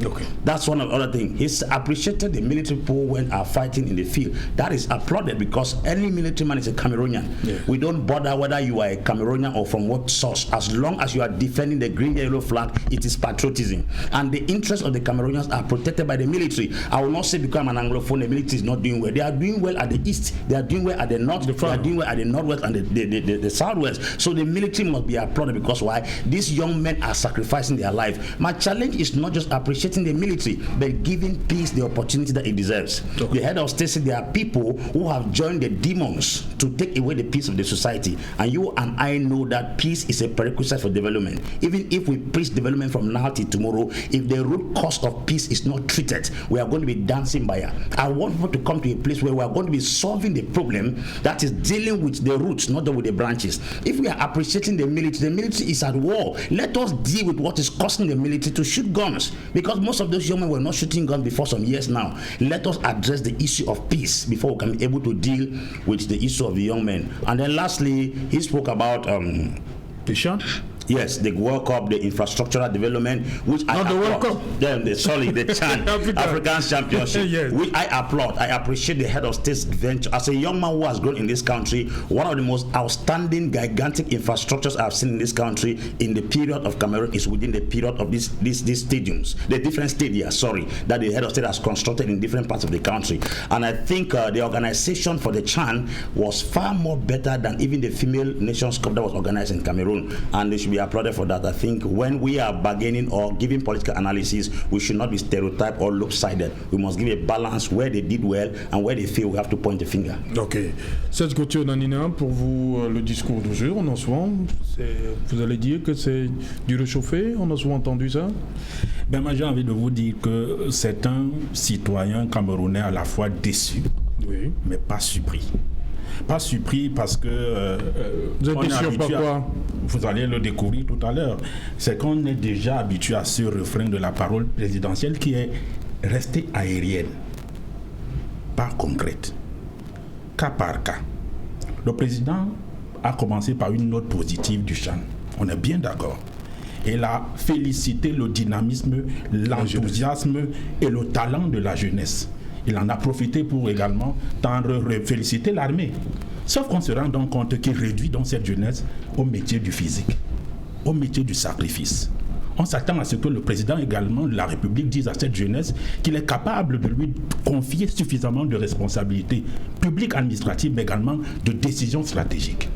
I: Okay. That's one of the other things. He's appreciated the military people when are fighting in the field. That is applauded because any military man is a Cameroonian. Yeah. We don't bother whether you are a Cameroonian or from what source. As long as you are defending the green yellow flag, it is patriotism. And the interests of the Cameroonians are protected by the military. I will not say because I'm an Anglophone, the military is not doing well. They are doing well at the east, they are doing well at the north, they are doing well at the northwest and the southwest. So the military must be applauded because why? These young men are sacrificing their life. My challenge is not just appreciating the military, but giving peace the opportunity that it deserves. Okay. The head of state said there are people who have joined the demons to take away the peace of the society, and you and I know that peace is a prerequisite for development. Even if we preach development from now till tomorrow, if the root cause of peace is not treated, we are going to be dancing by. I want people to come to a place where we are going to be solving the problem that is dealing with the roots, not with the branches. If we are appreciating the military is at war. Let us deal with what is causing the military to shoot guns, because most of those young men were not shooting guns before some years now. Let us address the issue of peace before we can be able to deal with the issue of the young men. And then lastly, he spoke about
A: the Chan?
I: Yes, the World Cup, the infrastructural development, which I applaud. The World Cup. The Chan, African Championship, yes. Which I applaud. I appreciate the head of state's venture. As a young man who has grown in this country, one of the most outstanding, gigantic infrastructures I've seen in this country in the period of Cameroon is within the period of these stadiums, the different stadia, that the head of state has constructed in different parts of the country. And I think the organization for the Chan was far more better than even the Female Nations Cup that was organized in Cameroon. And they should be applauded for that. I think when we are bargaining or giving political analysis, we should not be stereotyped or lopsided. We must give a balance where they did well and where they feel we have to point the finger.
A: Ok. Serge Gauthier Nanina, pour vous, le discours du jour, on en soit, vous allez dire que c'est du réchauffé, on a souvent entendu ça?
G: Ben, moi j'ai envie de vous dire que c'est un citoyen camerounais à la fois déçu, oui, mais pas surpris. Pas surpris parce que
A: vous êtes déçu par quoi?
G: Vous allez le découvrir tout à l'heure. C'est qu'on est déjà habitué à ce refrain de la parole présidentielle qui est restée aérienne, pas concrète, cas par cas. Le président a commencé par une note positive du Chan. On est bien d'accord. Il a félicité le dynamisme, l'enthousiasme et le talent de la jeunesse. Il en a profité pour également féliciter l'armée. Sauf qu'on se rend donc compte qu'il réduit donc cette jeunesse au métier du physique, au métier du sacrifice, on s'attend à ce que le président également de la République dise à cette jeunesse qu'il est capable de lui confier suffisamment de responsabilités publiques, administratives, mais également de décisions stratégiques.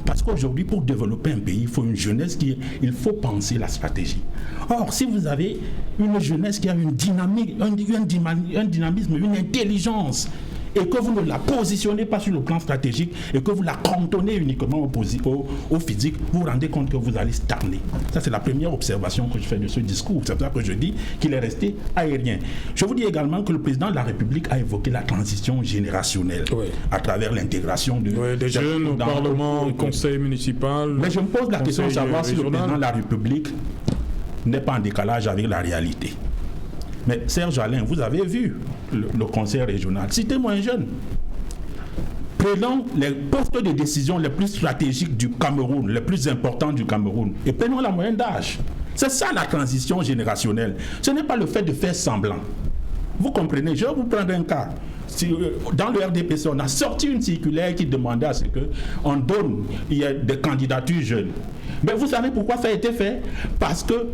G: Parce qu'aujourd'hui, pour développer un pays, il faut une jeunesse il faut penser la stratégie. Or, si vous avez une jeunesse qui a une dynamique, un dynamisme, une intelligence, et que vous ne la positionnez pas sur le plan stratégique et que vous la cantonnez uniquement au physique, vous vous rendez compte que vous allez stagner. Ça, c'est la première observation que je fais de ce discours. C'est pour ça que je dis qu'il est resté aérien. Je vous dis également que le président de la République a évoqué la transition générationnelle à travers l'intégration des
A: jeunes au Parlement, au conseil municipal.
G: Mais je me pose la question de savoir si le président de la République n'est pas en décalage avec la réalité. Mais Serge Alain, vous avez vu le conseil régional. Citez-moi un jeune. Prenons les postes de décision les plus stratégiques du Cameroun, les plus importants du Cameroun, et prenons la moyenne d'âge. C'est ça la transition générationnelle. Ce n'est pas le fait de faire semblant. Vous comprenez, je vais vous prendre un cas. Dans le RDPC, on a sorti une circulaire qui demandait à ce qu'on donne des candidatures jeunes. Mais vous savez pourquoi ça a été fait? Parce que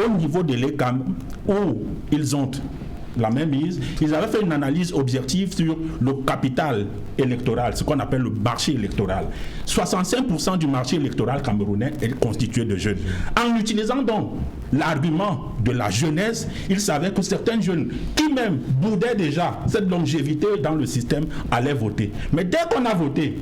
G: au niveau de l'ECAM, où ils ont la même mise, ils avaient fait une analyse objective sur le capital électoral, ce qu'on appelle le marché électoral. 65% du marché électoral camerounais est constitué de jeunes. En utilisant donc l'argument de la jeunesse, ils savaient que certains jeunes, qui même boudaient déjà cette longévité dans le système, allaient voter. Mais dès qu'on a voté,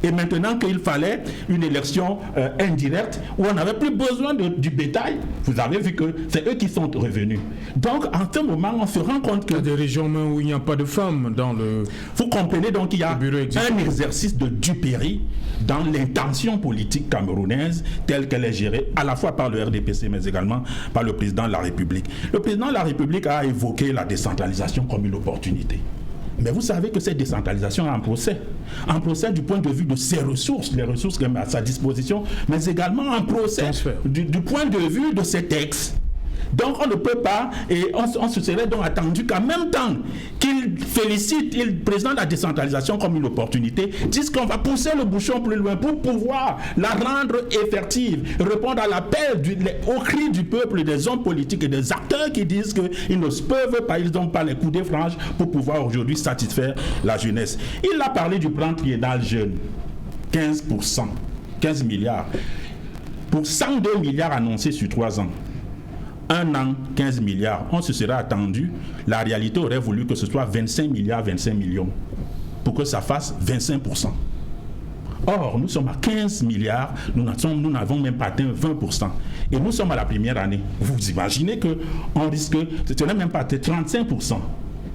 G: et maintenant qu'il fallait une élection indirecte où on n'avait plus besoin du bétail, vous avez vu que c'est eux qui sont revenus. Donc en ce moment, on se rend compte que...
A: Il y a des régions même où il n'y a pas de femmes dans le...
G: Vous comprenez donc qu'il y a un exercice de duperie dans l'intention politique camerounaise telle qu'elle est gérée à la fois par le RDPC mais également par le président de la République. Le président de la République a évoqué la décentralisation comme une opportunité. Mais vous savez que cette décentralisation est en procès. En procès du point de vue de ses ressources, les ressources qu'elle met à sa disposition, mais également en procès du point de vue de ses textes. Donc on ne peut pas, et on se serait donc attendu qu'en même temps qu'il félicite le président de la décentralisation comme une opportunité, disent qu'on va pousser le bouchon plus loin pour pouvoir la rendre effective, répondre à l'appel, au cri du peuple, des hommes politiques et des acteurs qui disent qu'ils ne peuvent pas, ils n'ont pas les coups de frange pour pouvoir aujourd'hui satisfaire la jeunesse. Il a parlé du plan triennal jeune, 15%, 15 milliards, pour 102 milliards annoncés sur 3 ans. 1 an, 15 milliards. On se serait attendu. La réalité aurait voulu que ce soit 25 milliards, 25 millions. Pour que ça fasse 25%. Or, nous sommes à 15 milliards. Nous n'avons même pas atteint 20%. Et nous sommes à la première année. Vous imaginez qu'on risque, ce n'est même pas 35%.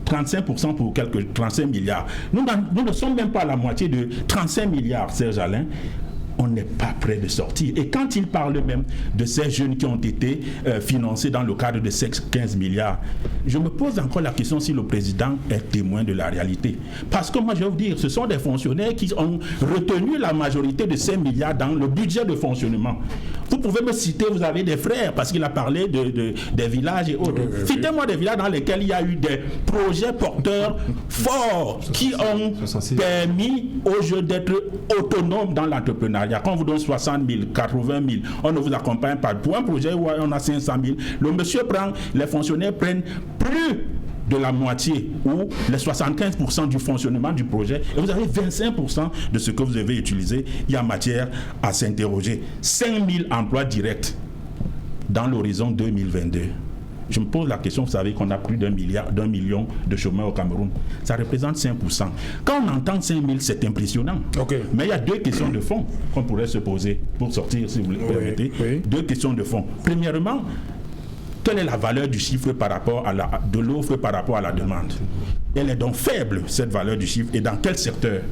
G: 35% pour quelques 35 milliards. Nous ne sommes même pas à la moitié de 35 milliards, Serge Alain. On n'est pas prêt de sortir. Et quand il parle même de ces jeunes qui ont été financés dans le cadre de ces 15 milliards, je me pose encore la question si le président est témoin de la réalité. Parce que moi, je vais vous dire, ce sont des fonctionnaires qui ont retenu la majorité de ces milliards dans le budget de fonctionnement. Vous pouvez me citer, vous avez des frères, parce qu'il a parlé des villages et autres. Citez-moi des villages dans lesquels il y a eu des projets porteurs forts qui ont permis aux jeunes d'être autonomes dans l'entrepreneuriat. Quand on vous donne 60 000, 80 000, on ne vous accompagne pas. Pour un projet où on a 500 000, le monsieur les fonctionnaires prennent plus de la moitié ou les 75% du fonctionnement du projet et vous avez 25% de ce que vous avez utilisé. Il y a matière à s'interroger. 5 000 emplois directs dans l'horizon 2022. Je me pose la question, vous savez qu'on a plus d'1 million de chômeurs au Cameroun. Ça représente 5%. Quand on entend 5 000, c'est impressionnant. Mais il y a 2 questions de fond qu'on pourrait se poser pour sortir, si vous le permettez. 2 questions de fond. Premièrement, quelle est la valeur du chiffre par rapport à de l'offre par rapport à la demande? Elle est donc faible, cette valeur du chiffre, et dans quel secteur?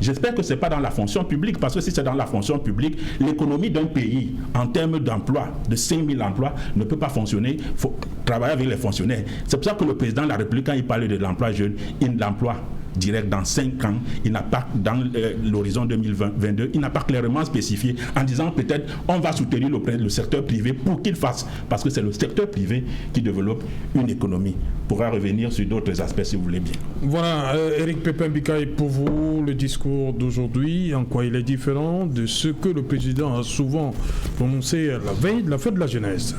G: J'espère que ce n'est pas dans la fonction publique, parce que si c'est dans la fonction publique, l'économie d'un pays, en termes d'emploi, de 5 000 emplois, ne peut pas fonctionner. Il faut travailler avec les fonctionnaires. C'est pour ça que le président de la République, quand il parlait de l'emploi jeune, l'emploi direct dans 5 ans, il n'a pas, dans l'horizon 2022, il n'a pas clairement spécifié en disant peut-être on va soutenir le secteur privé pour qu'il fasse, parce que c'est le secteur privé qui développe une économie. On pourra revenir sur d'autres aspects si vous voulez bien.
A: Voilà, Éric Pépin-Bikaï, pour vous, le discours d'aujourd'hui, en quoi il est différent de ce que le président a souvent prononcé à la veille de la fête de la jeunesse?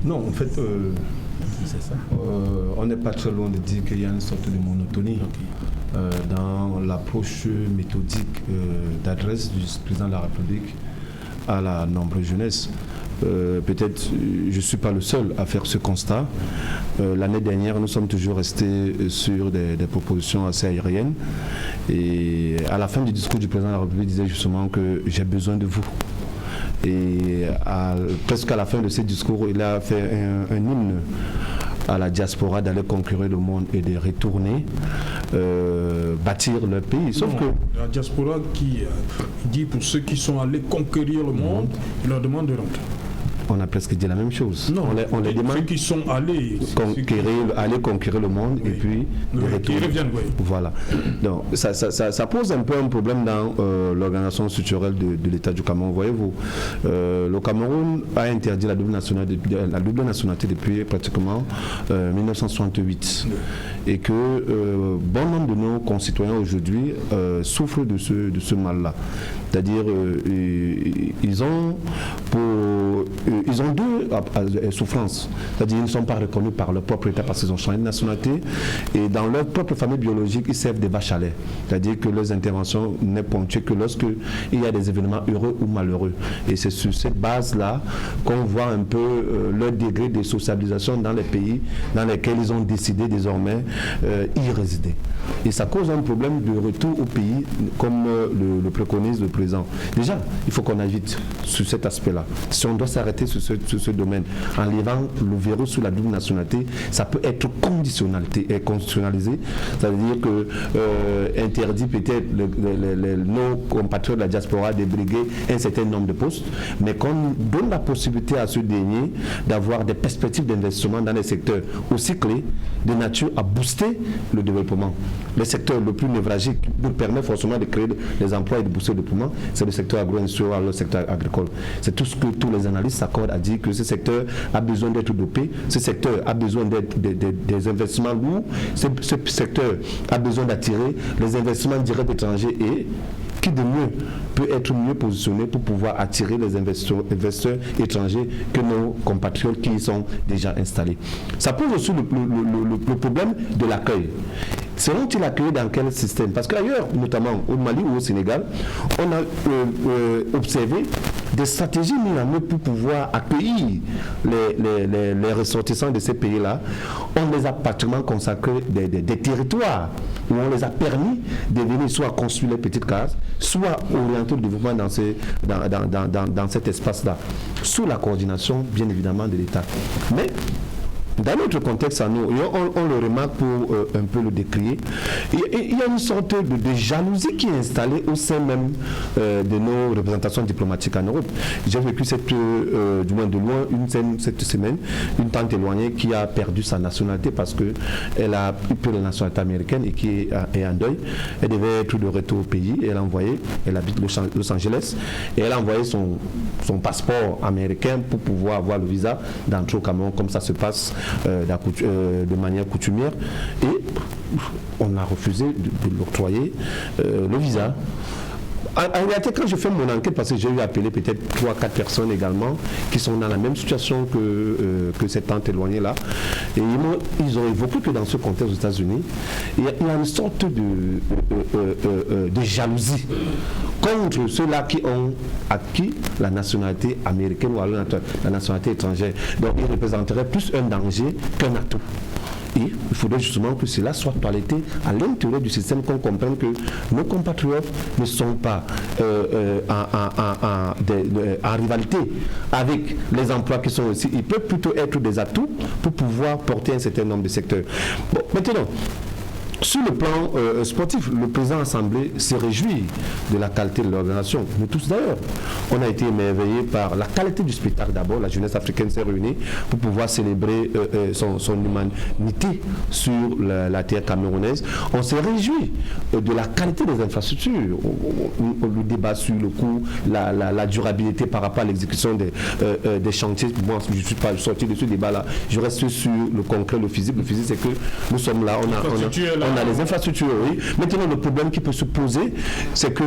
H: Non, en fait, on n'est pas très loin de dire qu'il y a une sorte de monotonie dans l'approche méthodique d'adresse du président de la République à la nombreuse jeunesse. Peut-être je ne suis pas le seul à faire ce constat. L'année dernière, nous sommes toujours restés sur des propositions assez aériennes. Et à la fin du discours du président de la République, il disait justement que j'ai besoin de vous. Et presque à la fin de ce discours, il a fait un hymne à la diaspora d'aller conquérir le monde et de retourner bâtir leur pays. Sauf que
A: la diaspora qui dit pour ceux qui sont allés conquérir le monde, il leur demande de rentrer.
H: On a presque dit la même chose.
A: Non,
H: on les demande
A: ceux qui sont allés
H: aller conquérir le monde et puis
A: qui reviennent. Oui.
H: Voilà. Donc ça pose un peu un problème dans l'organisation structurelle de l'État du Cameroun. Voyez-vous, le Cameroun a interdit la double nationalité depuis pratiquement 1968 et que bon nombre de nos concitoyens aujourd'hui souffrent de ce mal-là. C'est-à-dire ils ont deux souffrances. C'est-à-dire ils ne sont pas reconnus par leur propre État parce qu'ils ont changé de nationalité et dans leur propre famille biologique, ils servent des vaches à lait. C'est-à-dire que leurs interventions n'est ponctuée que lorsqu'il y a des événements heureux ou malheureux. Et c'est sur cette base-là qu'on voit un peu leur degré de socialisation dans les pays dans lesquels ils ont décidé désormais y résider. Et ça cause un problème de retour au pays comme le préconise le président. Déjà, il faut qu'on aille vite sur cet aspect-là. Si on doit s'arrêter sur ce domaine, en levant le verrou sur la double nationalité, ça peut être constitutionnalisé. Ça veut dire que interdit peut-être nos compatriotes de la diaspora de briguer un certain nombre de postes, mais qu'on donne la possibilité à ce dernier d'avoir des perspectives d'investissement dans les secteurs aussi clés, de nature à booster le développement. Le secteur le plus névralgique nous permet forcément de créer des emplois et de booster le développement, c'est le secteur agro-industriel, le secteur agricole. C'est tout ce que tous les analystes s'accordent à dire que ce secteur a besoin d'être dopé, ce secteur a besoin des investissements lourds, ce secteur a besoin d'attirer les investissements directs étrangers et qui de mieux peut être mieux positionné pour pouvoir attirer les investisseurs étrangers que nos compatriotes qui y sont déjà installés. Ça pose aussi le problème de l'accueil. Seront-ils accueillis dans quel système? Parce qu'ailleurs, notamment au Mali ou au Sénégal, on a observé des stratégies mises en œuvre pour pouvoir accueillir les ressortissants de ces pays-là. On les a pratiquement consacré des territoires où on les a permis de venir soit construire les petites cases, soit orienter le développement dans cet espace-là, sous la coordination, bien évidemment, de l'État. Mais dans notre contexte à nous, on le remarque pour un peu le décrier, il y a une sorte de jalousie qui est installée au sein même de nos représentations diplomatiques en Europe. J'ai vécu du moins de loin cette semaine, une tante éloignée qui a perdu sa nationalité parce qu'elle a pris la nationalité américaine et qui est en deuil. Elle devait être de retour au pays et elle habite Los Angeles et elle a envoyé son passeport américain pour pouvoir avoir le visa d'entrer au Cameroun comme ça se passe de manière coutumière et on a refusé de l'octroyer le visa. En réalité, quand je fais mon enquête, parce que j'ai eu appelé peut-être 3-4 personnes également qui sont dans la même situation que cette tante éloignée-là, et ils ont évoqué que dans ce contexte aux États-Unis, il y a une sorte de jalousie contre ceux-là qui ont acquis la nationalité américaine ou alors la nationalité étrangère. Donc, ils représenteraient plus un danger qu'un atout. Et il faudrait justement que cela soit toiletté à l'intérieur du système, qu'on comprenne que nos compatriotes ne sont pas en rivalité avec les emplois qui sont ici. Ils peuvent plutôt être des atouts pour pouvoir porter un certain nombre de secteurs. Bon, maintenant, sur le plan sportif, le président Assemblée se réjouit de la qualité de l'organisation. Nous tous d'ailleurs, on a été émerveillés par la qualité du spectacle d'abord. La jeunesse africaine s'est réunie pour pouvoir célébrer son humanité sur la terre camerounaise. On s'est réjoui de la qualité des infrastructures. Le débat sur le coût, la durabilité par rapport à l'exécution des chantiers. Moi, je ne suis pas sorti de ce débat-là. Je reste sur le concret, le physique. Le physique, c'est que nous sommes là, on on a les infrastructures, oui. Maintenant, le problème qui peut se poser, c'est que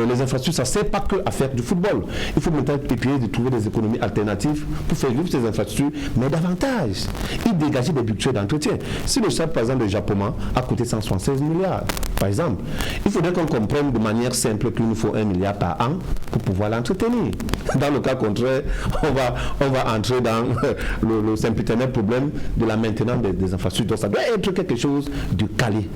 H: les infrastructures, ça ne sert pas que à faire du football. Il faut maintenant essayer de trouver des économies alternatives pour faire vivre ces infrastructures, mais davantage. Et dégager des budgets d'entretien. Si le stade, par exemple, de Japoma a coûté 176 milliards, par exemple, il faudrait qu'on comprenne de manière simple qu'il nous faut 1 milliard par an pour pouvoir l'entretenir. Dans le cas contraire, on va entrer dans le sempiternel problème de la maintenance des infrastructures. Donc ça doit être quelque chose de calé.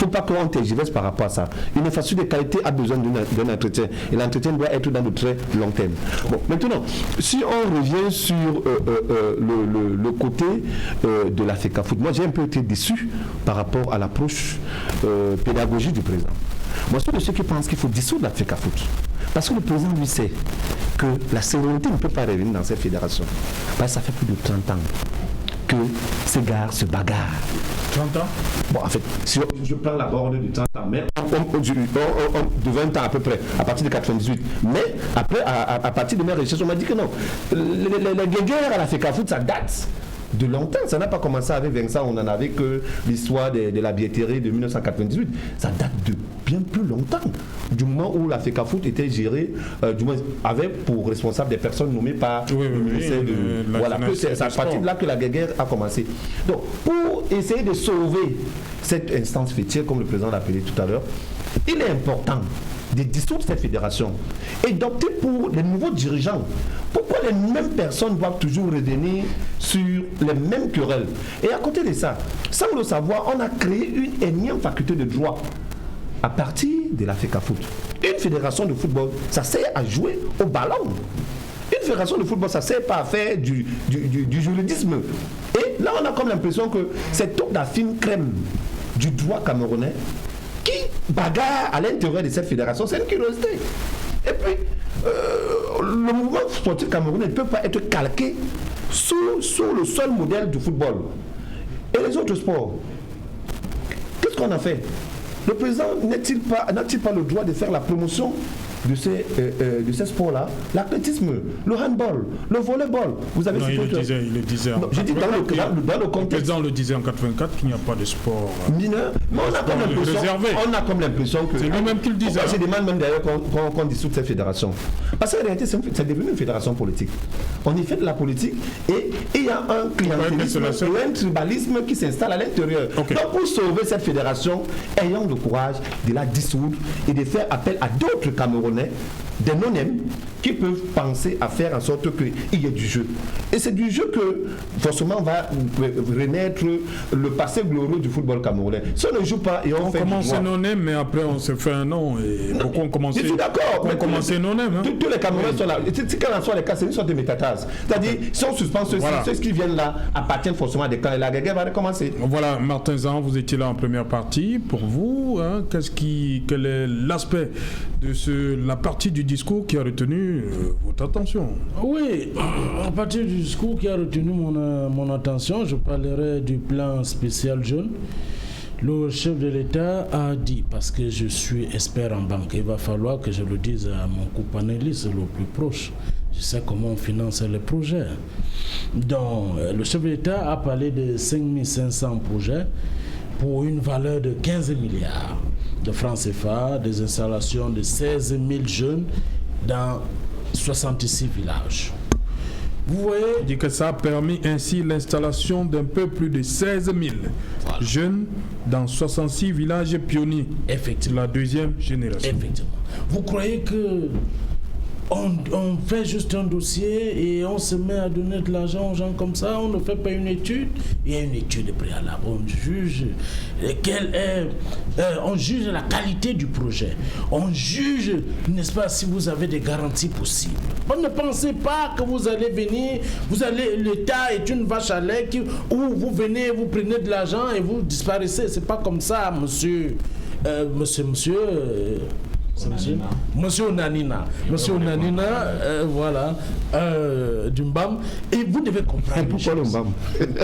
H: Il ne faut pas qu'on tergiverse par rapport à ça. Une infrastructure de qualité a besoin d'un entretien. Et l'entretien doit être dans de très long terme. Bon, maintenant, si on revient sur le côté de la FECAFOOT, moi j'ai un peu été déçu par rapport à l'approche pédagogique du président. Moi, je suis de ceux qui pensent qu'il faut dissoudre la FECAFOOT. Parce que le président lui sait que la sérénité ne peut pas revenir dans cette fédération. Parce que ça fait plus de 30 ans que ces gars se bagarrent.
A: 30 ans?
H: Bon, en fait, si je prends la borne de 30 ans, mais de 20 ans à peu près, à partir de 98. Mais après, à partir de mes recherches, on m'a dit que non. Les guerres à la FECAFOOT, ça date de longtemps. Ça n'a pas commencé avec Vincent, on n'en avait que l'histoire de la billetterie de 1998. Ça date de bien plus longtemps. Du moment où la FECAFOOT était gérée, du moins avait pour responsable des personnes nommées par le ministère de... Voilà, c'est à partir de là que la guerre a commencé. Donc, pour essayer de sauver cette instance fêtière, comme le président l'a appelé tout à l'heure, il est important de dissoudre cette fédération et d'opter pour les nouveaux dirigeants. Pourquoi les mêmes personnes doivent toujours revenir sur les mêmes querelles? Et à côté de ça, sans le savoir, on a créé une énième faculté de droit à partir de la FECAFOOT. Une fédération de football, ça sert à jouer au ballon. Une fédération de football, ça ne sert pas à faire du juridisme. Et là, on a comme l'impression que c'est toute la fine crème du droit camerounais qui bagarre à l'intérieur de cette fédération. C'est une curiosité. Et puis, le mouvement sportif camerounais ne peut pas être calqué sur le seul modèle du football. Et les autres sports, qu'est-ce qu'on a fait? Le président n'a-t-il pas le droit de faire la promotion de ces sports-là? L'athlétisme, le handball, le volleyball. Vous avez
A: il le disait en 84.
H: Dans le contexte.
A: Le président le disait en 84 qu'il n'y a pas de sport
H: mineur. Mais on a comme l'impression que...
A: C'est lui-même qui le disait.
H: Je demande même d'ailleurs qu'on dissoute cette fédération. Parce qu'en réalité, c'est devenu une fédération politique. On y fait de la politique et il y a un clientélisme et un tribalisme qui s'installe à l'intérieur. Okay. Donc pour sauver cette fédération, ayons le courage de la dissoudre et de faire appel à d'autres Camerounais, des non-aimés, qui peuvent penser à faire en sorte qu'il y ait du jeu. Et c'est du jeu que forcément va renaître le passé glorieux du football camerounais. Si on ne joue pas et on fait
A: commence non-aimé, mais après on se fait un nom. Et beaucoup ont commencé.
H: Je suis d'accord.
A: On commence non-aimé.
H: Tous les Camerounais sont là. Quel en soit les cas, c'est une sorte de métatase. C'est-à-dire, si on suspend ceux qui viennent là appartiennent forcément à des camps et la guerre va recommencer.
A: Voilà, Martin Zan, vous étiez là en première partie. Pour vous, hein, quel est l'aspect de la partie du discours qui a retenu votre attention?
J: Oui, à partir du discours qui a retenu mon attention, je parlerai du plan spécial jeune. Le chef de l'État a dit, parce que je suis expert en banque, il va falloir que je le dise à mon co-panéliste le plus proche. Je sais comment on finance les projets. Donc, le chef de l'État a parlé de 5500 projets pour une valeur de 15 milliards de francs CFA, des installations de 16 000 jeunes dans 66 villages. Vous voyez?
A: Il dit que ça a permis ainsi l'installation d'un peu plus de 16 000 jeunes dans 66 villages pionniers.
J: Effectivement.
A: La deuxième génération.
J: Effectivement. Vous croyez que on fait juste un dossier et on se met à donner de l'argent aux gens comme ça, on ne fait pas une étude? Il y a une étude préalable. On juge on juge la qualité du projet. On juge, n'est-ce pas, si vous avez des garanties possibles. On ne pensez pas que vous allez venir, l'État est une vache à lait où vous venez, vous prenez de l'argent et vous disparaissez. C'est pas comme ça, monsieur. Monsieur Nanina, voilà, du Mbam. Et vous devez comprendre.
H: Pourquoi le Mbam?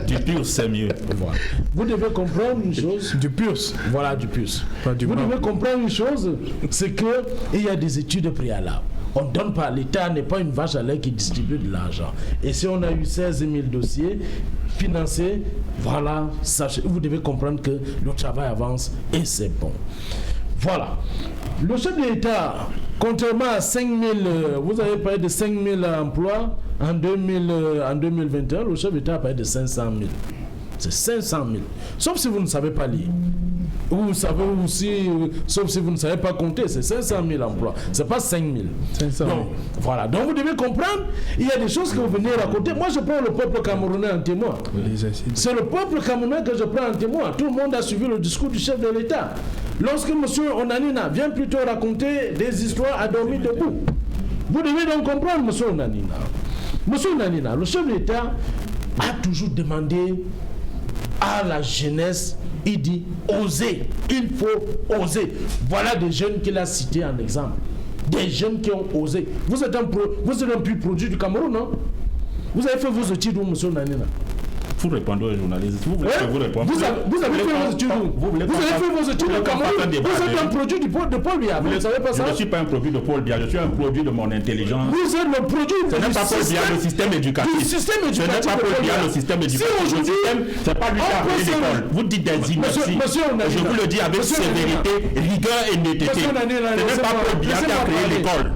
G: Du Purs, c'est mieux.
J: Voilà. Vous devez comprendre une chose.
A: Du Purs.
J: Voilà, du Purs.
A: Pas du
J: vous devez comprendre une chose, c'est qu'il y a des études préalables. On ne donne pas. L'État n'est pas une vache à lait qui distribue de l'argent. Et si on a eu 16 000 dossiers financés, voilà, sachez, vous devez comprendre que le travail avance et c'est bon. Voilà. Le chef de l'État, contrairement à 5 000, vous avez parlé de 5 000 emplois en 2021, le chef de l'État a parlé de 500 000. C'est 500 000. Sauf si vous ne savez pas lire. Vous savez aussi, sauf si vous ne savez pas compter, c'est 500 000 emplois. C'est pas 5 000. 500 000. Donc, voilà. Donc vous devez comprendre, il y a des choses que vous venez raconter. Moi, je prends le peuple camerounais en témoin. C'est le peuple camerounais que je prends en témoin. Tout le monde a suivi le discours du chef de l'État. Lorsque M. Onanina vient plutôt raconter des histoires à dormir debout. Vous devez donc comprendre, M. Onanina. M. Onanina, le chef de l'État a toujours demandé à la jeunesse, il dit oser, il faut oser. Voilà des jeunes qu'il a cités en exemple. Des jeunes qui ont osé. Vous êtes un pur produit du Cameroun, non? Vous avez fait vos études où, M. Onanina?
G: Vous répondez aux journalistes. Vous voulez que vous répondiez.
J: Vous avez fait vos études où? Vous avez fait vos études au Cameroun. Vous êtes un produit de Paul Biya. Vous ne savez pas ça?
G: Je ne suis pas un produit de Paul Biya. Je suis un produit de mon intelligence.
J: Vous êtes le produit
G: Ce n'est pas Paul Biya, le système éducatif. Ce n'est pas Paul Biya, le système éducatif.
J: Si aujourd'hui,
G: c'est pas lui qui a créé l'école. Vous dites des imbéciles. Je vous le dis avec sévérité, rigueur et netteté. Ce n'est pas Paul Biya qui a créé l'école.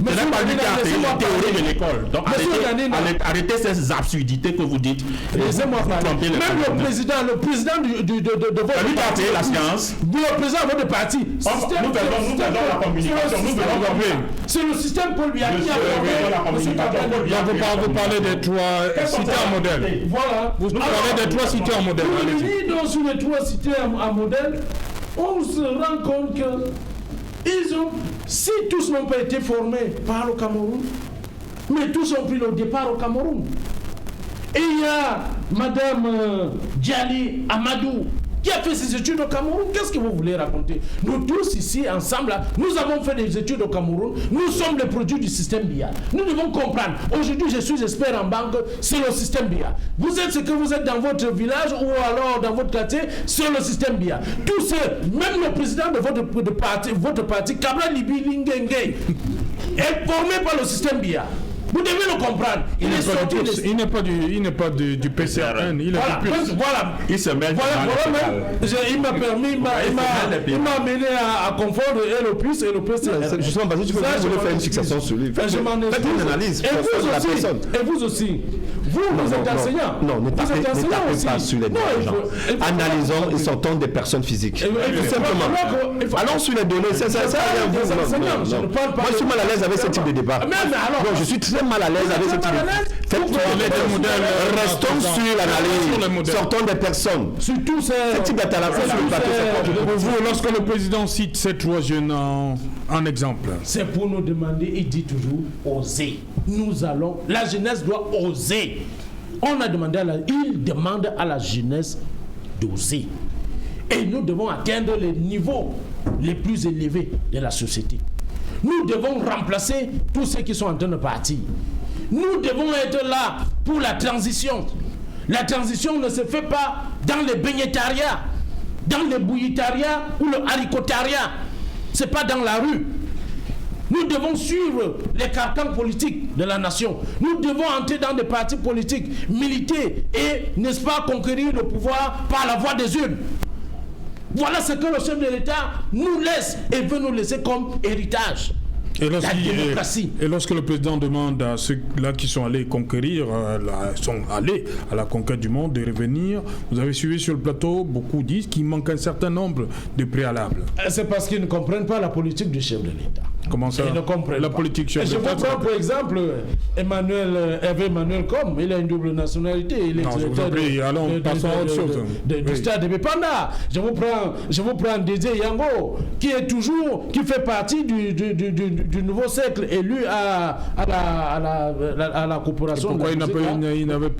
G: Ce n'est pas lui qui a créé la théorie de l'école. Donc arrêtez ces absurdités que vous dites.
J: Laissez-moi parler. Même le président de votre parti.
G: Lui qui a créé la science.
J: Le président de votre parti.
G: Nous faisons la communication.
J: C'est le système Paul Biya qui a fait la communication.
A: Vous parlez des 3 cités en modèle.
J: Voilà.
A: Vous parlez des 3 cités en modèle.
J: Donc sur les 3 cités en modèle, on se rend compte que si tous n'ont pas été formés par le Cameroun, mais tous ont pris le départ au Cameroun. Et il y a Madame Djali Amadou qui a fait ses études au Cameroun. Qu'est-ce que vous voulez raconter? Nous tous ici, ensemble, nous avons fait des études au Cameroun. Nous sommes les produits du système Biya. Nous devons comprendre. Aujourd'hui, je suis expert en banque, c'est le système Biya. Vous êtes ce que vous êtes dans votre village ou alors dans votre quartier, c'est le système Biya. Tous ceux, même le président de votre parti, Kabla Libi Lingenge, est formé par le système Biya. Vous devez le comprendre. Il
A: n'est pas du PCRN. Il est
J: voilà.
G: Il se met.
J: Il m'a permis, il m'a amené à confondre et le plus et le PCRN.
H: Justement, parce que tu voulais faire une fixation sur lui. Faites une analyse.
J: Et vous aussi. Vous êtes enseignant.
H: Non, ne tapez pas sur les gens. Analysons et sortons des personnes physiques. Tout simplement. Allons sur les données. Ça rien vous. Moi, je suis mal à l'aise avec ce type de débat. Non, je suis très mal à l'aise avec ce type de débat. Restons sur l'analyse. Sortons des personnes.
J: Surtout
H: ce type d'intervention sur le plateau.
A: Pour vous, lorsque le président cite ces 3 jeunes en exemple,
J: c'est pour nous demander, il dit toujours, oser. La jeunesse doit oser. Il demande à la jeunesse d'oser. Et nous devons atteindre les niveaux les plus élevés de la société. Nous devons remplacer tous ceux qui sont en train de partir. Nous devons être là pour la transition. La transition ne se fait pas dans les beignetariats, dans les bouillitariats ou le haricotariat. Ce n'est pas dans la rue. Nous devons suivre les carcans politiques de la nation. Nous devons entrer dans des partis politiques, militer et, n'est-ce pas, conquérir le pouvoir par la voie des urnes. Voilà ce que le chef de l'État nous laisse et veut nous laisser comme héritage.
A: Et lorsque le président demande à ceux-là qui sont allés conquérir, sont allés à la conquête du monde de revenir, vous avez suivi sur le plateau, beaucoup disent qu'il manque un certain nombre de préalables.
J: C'est parce qu'ils ne comprennent pas la politique du chef de l'État.
A: Comment ça?
J: Ils ne comprennent
A: la
J: pas.
A: Politique chef
J: Je vous prends pour exemple Hervé Emmanuel Com, il a une double nationalité. Il est directeur du stade de Bépanda. Je vous prends Dédé Yango, qui fait partie du nouveau cercle élu à la corporation.
A: Pourquoi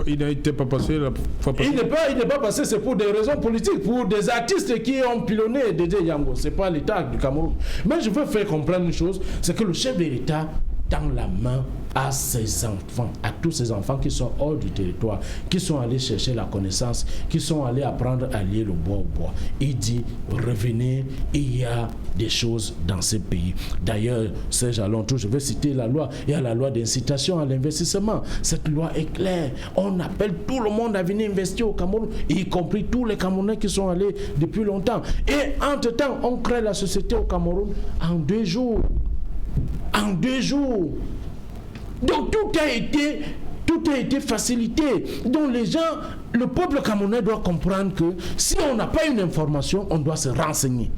A: il n'a été pas passé la fois passée?
J: Il n'est pas passé, c'est pour des raisons politiques, pour des artistes qui ont pilonné Dédé Yango. C'est pas l'État du Cameroun. Mais je veux faire comprendre une chose, c'est que le chef de l'État tend la main à ses enfants, à tous ces enfants qui sont hors du territoire, qui sont allés chercher la connaissance, qui sont allés apprendre à lier le bois au bois. Il dit, revenez, il y a des choses dans ce pays. D'ailleurs, Serge Alonto, je vais citer la loi, il y a la loi d'incitation à l'investissement. Cette loi est claire. On appelle tout le monde à venir investir au Cameroun, y compris tous les Camerounais qui sont allés depuis longtemps. Et entre-temps, on crée la société au Cameroun en 2 jours. En 2 jours. Donc tout a été facilité. Donc les gens, le peuple camerounais doit comprendre que si on n'a pas une information, on doit se renseigner.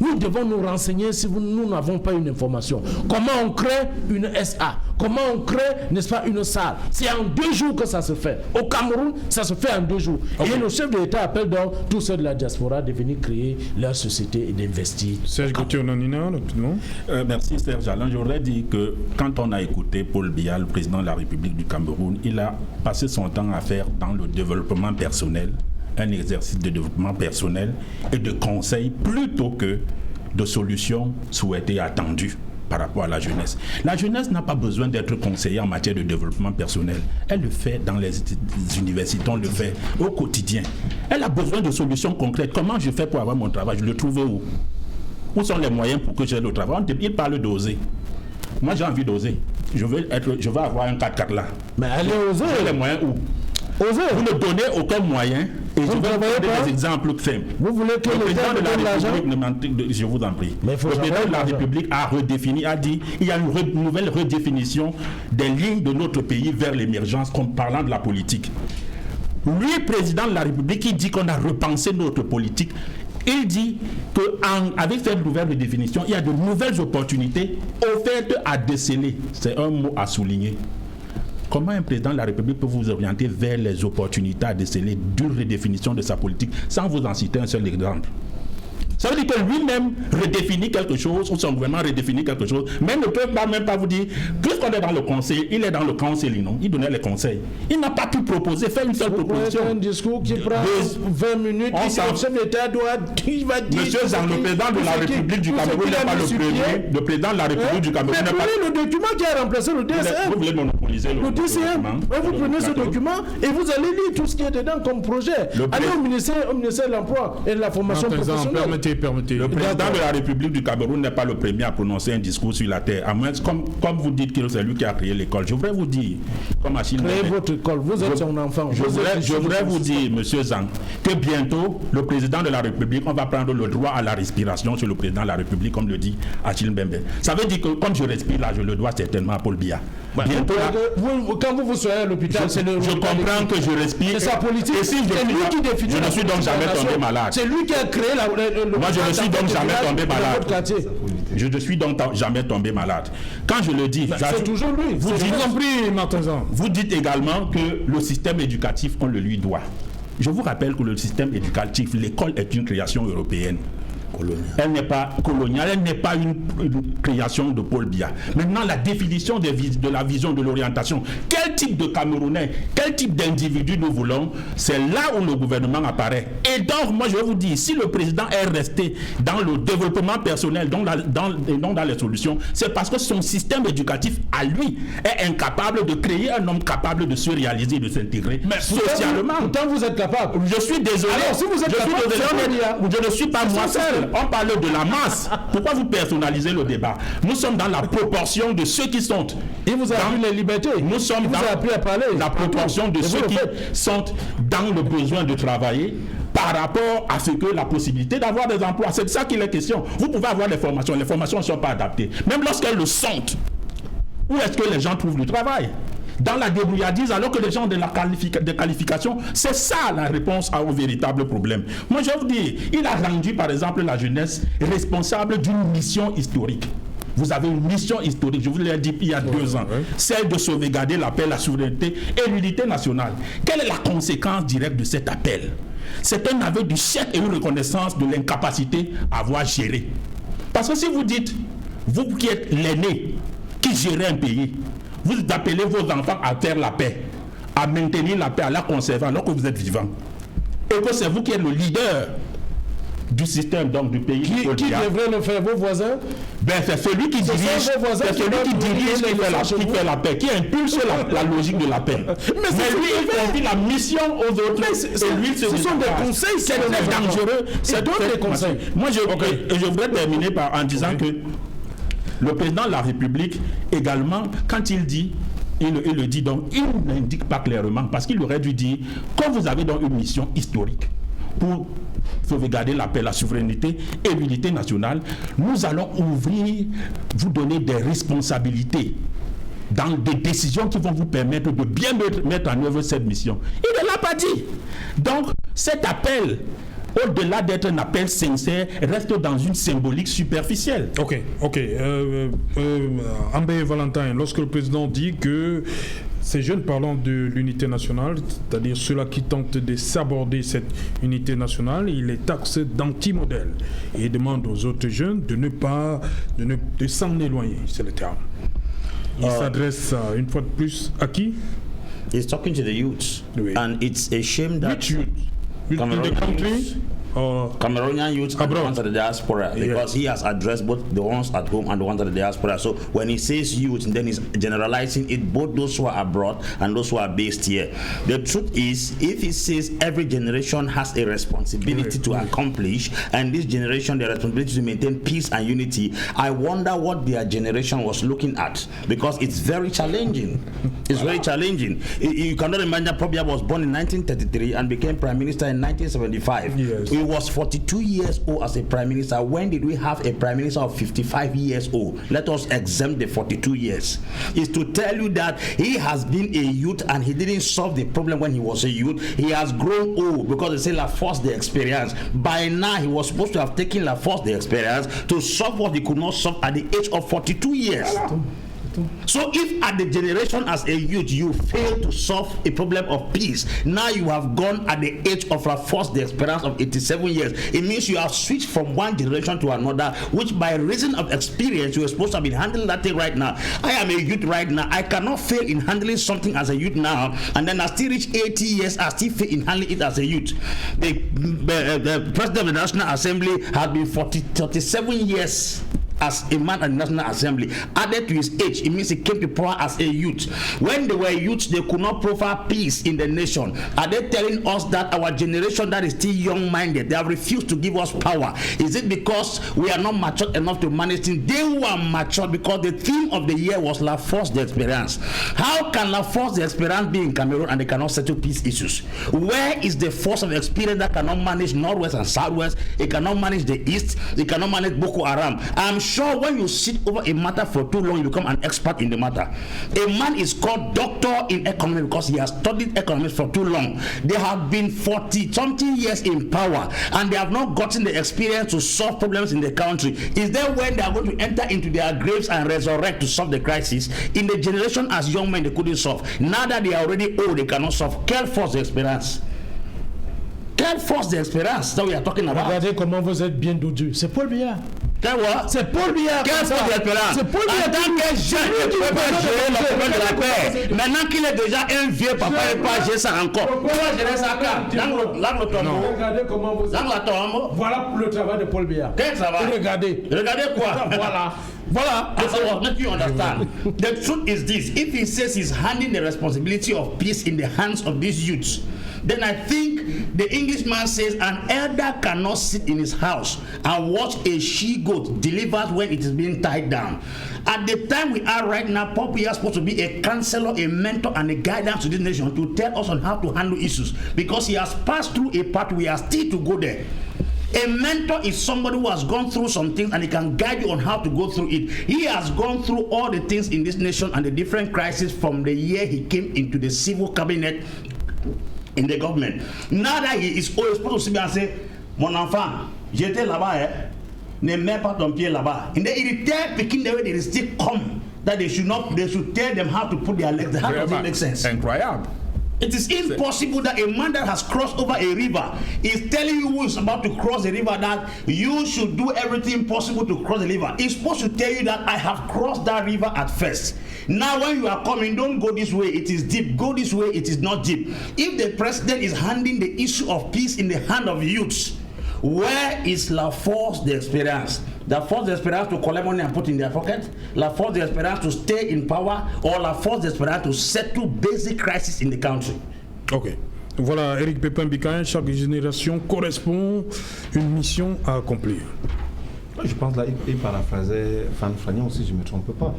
J: Nous devons nous renseigner si nous n'avons pas une information. Comment on crée une SA? Comment on crée, n'est-ce pas, une salle? C'est en 2 jours que ça se fait. Au Cameroun, ça se fait en 2 jours. Okay. Et le chef de l'État appelle donc tous ceux de la diaspora de venir créer leur société et d'investir.
A: Serge Gauthier Onanina, rapidement.
G: Merci Serge Alain. J'aurais dit que quand on a écouté Paul Biya, le président de la République du Cameroun, il a passé son temps à faire dans le développement personnel, un exercice de développement personnel et de conseil plutôt que de solutions souhaitées et attendues par rapport à la jeunesse. La jeunesse n'a pas besoin d'être conseillée en matière de développement personnel. Elle le fait dans les universités, on le fait au quotidien. Elle a besoin de solutions concrètes. Comment je fais pour avoir mon travail? Je le trouve où? Où sont les moyens pour que j'ai le travail? Il parle d'oser. Moi j'ai envie d'oser. Je veux avoir un 4x4 là.
J: Mais allez oser.
G: Les moyens où?
J: Oser.
G: Vous ne donnez aucun moyen et je vais vous donner des exemples simples.
J: Vous voulez que
G: le président de la République, je vous en prie, le président de la République a redéfini, a dit il y a une nouvelle redéfinition des lignes de notre pays vers l'émergence comme parlant de la politique. Lui, président de la République, il dit qu'on a repensé notre politique. Il dit qu'avec cette nouvelle redéfinition, il y a de nouvelles opportunités offertes à déceler. C'est un mot à souligner. Comment un président de la République peut vous orienter vers les opportunités à déceler d'une redéfinition de sa politique sans vous en citer un seul exemple? Ça veut dire que lui-même redéfinit quelque chose, ou son gouvernement redéfinit quelque chose, mais ne peut même pas vous dire, puisqu'on est dans le conseil, il est dans le conseil, non? Il donnait les conseils. Il n'a pas pu proposer, faire une seule proposition.
J: Un discours qui prend 20 minutes, le chef d'État il va dire...
G: Monsieur Zang, le président de la République du Cameroun n'est pas le premier. Le président de la République du Cameroun n'est pas...
J: Mais prenez le document qui a remplacé le DCM.
G: Vous voulez monopoliser le
J: DCM. Vous prenez ce document et vous allez lire tout ce qui est dedans comme projet. Allez au ministère de l'Emploi et de la formation professionnelle.
G: Le président de la République du Cameroun n'est pas le premier à prononcer un discours sur la terre. À moins, comme vous dites que c'est lui qui a créé l'école. Je voudrais vous dire, comme Achille...
J: Créez votre école, vous êtes son enfant.
G: Je voudrais vous dire, monsieur Zang, que bientôt, le président de la République, on va prendre le droit à la respiration sur le président de la République, comme le dit Achille Mbembe. Ça veut dire que comme je respire là, je le dois certainement à Paul Biya. Bientôt,
J: quand vous soyez à l'hôpital, c'est le...
G: Je comprends que je respire.
J: C'est sa politique.
G: Et si je ne suis donc jamais tombé malade.
J: C'est lui qui a créé
G: Moi, je ne suis donc jamais tombé malade. Je ne suis donc jamais tombé malade. Quand je le dis,
J: c'est toujours lui.
G: Vous dites également que le système éducatif, on le lui doit. Je vous rappelle que le système éducatif, l'école est une création européenne. Elle n'est pas coloniale, elle n'est pas une création de Paul Biya. Maintenant, la définition de la vision de l'orientation, quel type de Camerounais, quel type d'individu nous voulons, c'est là où le gouvernement apparaît. Et donc, moi je vais vous dire, si le président est resté dans le développement personnel, et non dans les solutions, c'est parce que son système éducatif, à lui, est incapable de créer un homme capable de se réaliser, de s'intégrer socialement.
J: Pourtant, vous êtes capable.
G: Je suis désolé.
J: Alors, si vous êtes capable,
G: je ne suis pas moi seul. On parle de la masse. Pourquoi vous personnalisez le débat? Nous sommes dans la proportion de ceux qui sont.
J: Il vous a appris les libertés.
G: Nous sommes dans
J: appris à parler.
G: La proportion de ceux qui sont dans le besoin de travailler par rapport à ce que la possibilité d'avoir des emplois. C'est de ça qu'il est question. Vous pouvez avoir des formations. Les formations ne sont pas adaptées. Même lorsqu'elles le sont, où est-ce que les gens trouvent du travail? Dans la débrouillardise, alors que les gens ont des qualifications, c'est ça la réponse au véritable problème. Moi, je vais vous dire, il a rendu, par exemple, la jeunesse responsable d'une mission historique. Vous avez une mission historique, je vous l'ai dit il y a 2 ans, celle de sauvegarder la paix, la souveraineté et l'unité nationale. Quelle est la conséquence directe de cet appel? C'est un aveu du chef et une reconnaissance de l'incapacité à avoir géré. Parce que si vous dites, vous qui êtes l'aîné, qui gérez un pays, vous appelez vos enfants à faire la paix, à maintenir la paix, à la conserver alors que vous êtes vivant. Et que c'est vous qui êtes le leader du système, donc du pays.
J: Qui devrait le faire, vos voisins?
G: Ben, c'est celui qui dirige, qui fait la paix, qui impulse la logique de la paix. Mais lui, il confie la mission aux autres.
J: Ce sont des conseils, c'est dangereux. C'est d'autres conseils.
G: Moi, je voudrais terminer en disant que le président de la République, également, quand il dit, il le dit, donc il n'indique pas clairement, parce qu'il aurait dû dire, quand vous avez donc une mission historique pour sauvegarder la paix, la souveraineté et l'unité nationale, nous allons vous donner des responsabilités dans des décisions qui vont vous permettre de bien mettre en œuvre cette mission. Il ne l'a pas dit. Donc, cet appel, au-delà d'être un appel sincère, reste dans une symbolique superficielle.
A: Ok. Ambé Valentin, lorsque le président dit que ces jeunes parlant de l'unité nationale, c'est-à-dire ceux-là qui tentent de s'aborder cette unité nationale, il les taxe d'anti-modèle et demande aux autres jeunes de s'en éloigner, c'est le terme. Il s'adresse une fois de plus à qui?
I: He's talking to the youths, and it's a shame that
A: Which youth? In the country?
I: Cameroonian youth and the ones at the diaspora, because he has addressed both the ones at home and the ones at the diaspora. So when he says youth, then he's generalizing it, both those who are abroad and those who are based here. The truth is, if he says every generation has a responsibility to accomplish, and this generation the responsibility to maintain peace and unity, I wonder what their generation was looking at, because it's very challenging. It's very challenging. You cannot imagine Probia was born in 1933 and became prime minister in 1975.
A: Yes.
I: He was 42 years old as a prime minister. When did we have a prime minister of 55 years old? Let us exempt the 42 years. Is to tell you that he has been a youth and he didn't solve the problem when he was a youth. He has grown old because they say La Force the experience. By now, he was supposed to have taken La Force the experience to solve what he could not solve at the age of 42 years. So if at the generation as a youth you fail to solve a problem of peace, now you have gone at the age of La Force the experience of 87 years. It means you have switched from one generation to another, which by reason of experience you are supposed to have been handling that thing right now. I am a youth right now. I cannot fail in handling something as a youth now, and then I still reach 80 years, I still fail in handling it as a youth. The president of the National Assembly has been 37 years as a man at the National Assembly. Added to his age, it means he came to power as a youth. When they were youths, they could not profile peace in the nation. Are they telling us that our generation that is still young-minded, they have refused to give us power? Is it because we are not matured enough to manage things? They were matured because the theme of the year was La Force de Experience. How can La Force de Experience be in Cameroon and they cannot settle peace issues? Where is the force of experience that cannot manage Northwest and Southwest? It cannot manage the East. It cannot manage Boko Haram. I'm sure when you sit over a matter for too long, you become an expert in the matter. A man is called doctor in economics because he has studied economics for too long. They have been 40-something years in power and they have not gotten the experience to solve problems in the country. Is there when they are going to enter into their graves and resurrect to solve the crisis? In the generation as young men, they couldn't solve. Now that they are already old, they cannot solve. Quelle force d'espérance? Quelle force d'espérance that we are talking about?
J: Regardez comment vous êtes bien dodu. C'est Paul Biya.
I: C'est Paul Biya. Quelle force d'espérance? C'est Paul Biya. En tant que jeune, tu ne peux pas gérer le problème de la paix. Maintenant qu'il est déjà un vieux papa, il ne peut pas gérer ça encore. Pourquoi gérer ça quand? Dans le tombeau.
J: Regardez comment vous êtes.
I: Dans la tombe.
J: Voilà le travail de Paul Biya.
I: Quel travail?
J: Regardez.
I: Regardez quoi?
J: Voilà.
I: Voilà. So, let you understand. The truth is this: if he says he's handing the responsibility of peace in the hands of these youths, then I think the Englishman says an elder cannot sit in his house and watch a she-goat delivered when it is being tied down. At the time we are right now, Paul Biya is supposed to be a counselor, a mentor, and a guidance to this nation to tell us on how to handle issues, because he has passed through a path we are still to go there. A mentor is somebody who has gone through some things and he can guide you on how to go through it. He has gone through all the things in this nation and the different crises from the year he came into the civil cabinet in the government. Now that he is always supposed to sit and say, mon enfant, j'étais là-bas, ne mets pas ton pied là-bas. And then he tell Pekin the way they still come that they should tell them how to put their legs. How does it make sense?
G: Incroyable.
I: It is impossible that a man that has crossed over a river is telling you who is about to cross the river that you should do everything possible to cross the river. He's supposed to tell you that I have crossed that river at first. Now when you are coming, don't go this way, it is deep. Go this way, it is not deep. If the president is handing the issue of peace in the hand of youths, Where is la force d'expérience? The force d'expérience to collect money and put in their pocket, la force d'expérience to stay in power, or la force d'expérience to settle basic crisis in the country?
A: Ok. Voilà, Eric Pépin-Bikaïn, chaque génération correspond une mission à accomplir.
H: Je pense là, il paraphrasait Fan Fragnon aussi, je ne me trompe pas.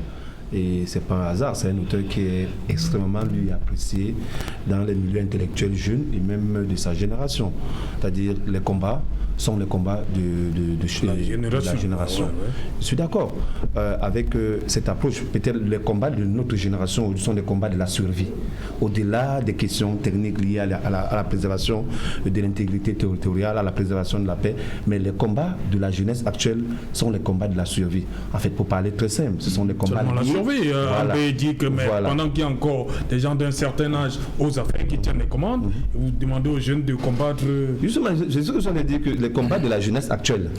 H: Et c'est pas un hasard, c'est un auteur qui est extrêmement lui apprécié dans les milieux intellectuels jeunes et même de sa génération. C'est-à-dire les combats sont les combats de la génération. Ouais. Je suis d'accord avec cette approche. Peut-être les combats de notre génération sont des combats de la survie. Au-delà des questions techniques liées à la préservation de l'intégrité territoriale, à la préservation de la paix, mais les combats de la jeunesse actuelle sont les combats de la survie. En fait, pour parler très simple, ce sont des combats
A: de la survie.
H: Voilà.
A: On dit que pendant qu'il y a encore des gens d'un certain âge aux affaires qui tiennent les commandes, vous demandez aux jeunes de combattre.
H: Justement, c'est ce que j'en ai dit, que les combats de la jeunesse actuelle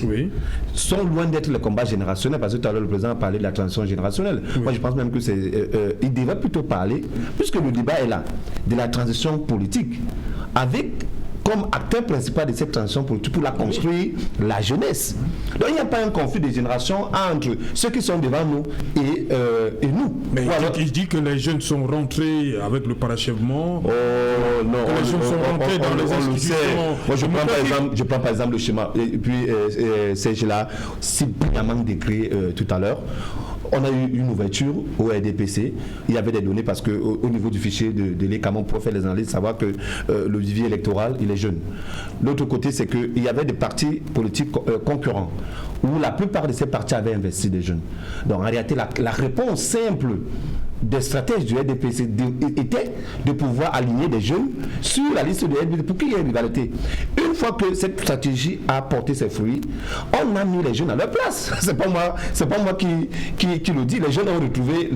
H: sont loin d'être les combats générationnels, parce que tout à l'heure le président a parlé de la transition générationnelle. Moi je pense même que il devrait plutôt parler, puisque le débat est là, de la transition politique, avec comme acteur principal de cette transition politique pour la construire la jeunesse. Donc il n'y a pas un conflit de génération entre ceux qui sont devant nous et nous.
A: Mais il dit que les jeunes sont rentrés avec le parachèvement.
H: Oh non,
A: les jeunes sont rentrés dans les institutions.
H: Moi je prends par exemple le schéma. Et puis c'est là, si brillamment décrit tout à l'heure. On a eu une ouverture au RDPC. Il y avait des données parce qu'au niveau du fichier de l'ECAMON, pour faire les analyses, savoir que le vivier électoral, il est jeune. L'autre côté, c'est qu'il y avait des partis politiques concurrents où la plupart de ces partis avaient investi des jeunes. Donc en réalité, la réponse simple des stratèges du RDPC était de pouvoir aligner des jeunes sur la liste de RDPC pour qu'il y ait une rivalité. Une fois que cette stratégie a porté ses fruits, on a mis les jeunes à leur place. C'est pas moi qui le dis. Les jeunes ont retrouvé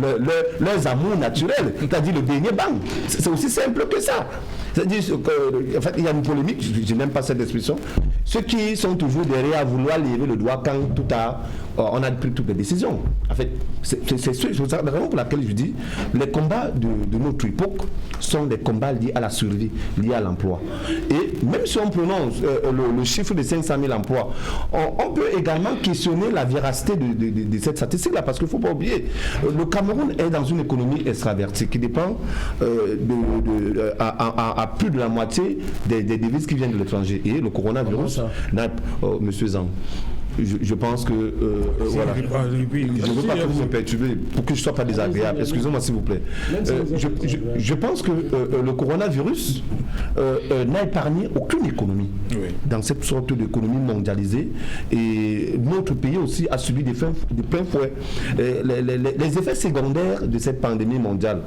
H: leurs amours naturels, c'est-à-dire le dernier bang. C'est aussi simple que ça. C'est-à-dire qu'en fait, il y a une polémique, je n'aime pas cette expression. Ceux qui sont toujours derrière à vouloir lever le doigt quand on a pris toutes les décisions. En fait, c'est la raison pour laquelle je dis les combats de notre époque sont des combats liés à la survie, liés à l'emploi. Et même si on prononce le chiffre de 500 000 emplois, on peut également questionner la véracité de cette statistique-là, parce qu'il ne faut pas oublier, le Cameroun est dans une économie extravertie qui dépend à plus de la moitié des devises qui viennent de l'étranger. Et le coronavirus, monsieur Zang, je pense que voilà. Je ne veux pas que vous me perturbez pour que je ne sois pas désagréable. Excusez-moi s'il vous plaît. Je pense que le coronavirus n'a épargné aucune économie dans cette sorte d'économie mondialisée, et notre pays aussi a subi de plein fouet les effets secondaires de cette pandémie mondiale,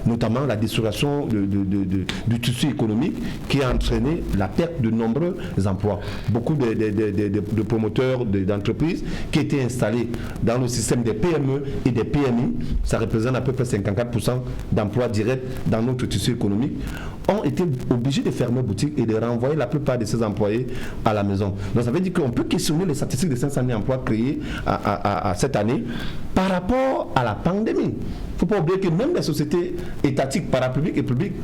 H: notamment la destruction du tissu économique qui a entraîné la perte de nombreux emplois. Beaucoup de promoteurs d'entreprises qui étaient installés dans le système des PME et des PMI, ça représente à peu près 54% d'emplois directs dans notre tissu économique, ont été obligés de fermer boutique et de renvoyer la plupart de ces employés à la maison. Donc ça veut dire qu'on peut questionner les statistiques de 500 000 emplois créés à cette année par rapport à la pandémie. Il ne faut pas oublier que même les sociétés étatiques, parapubliques et publiques,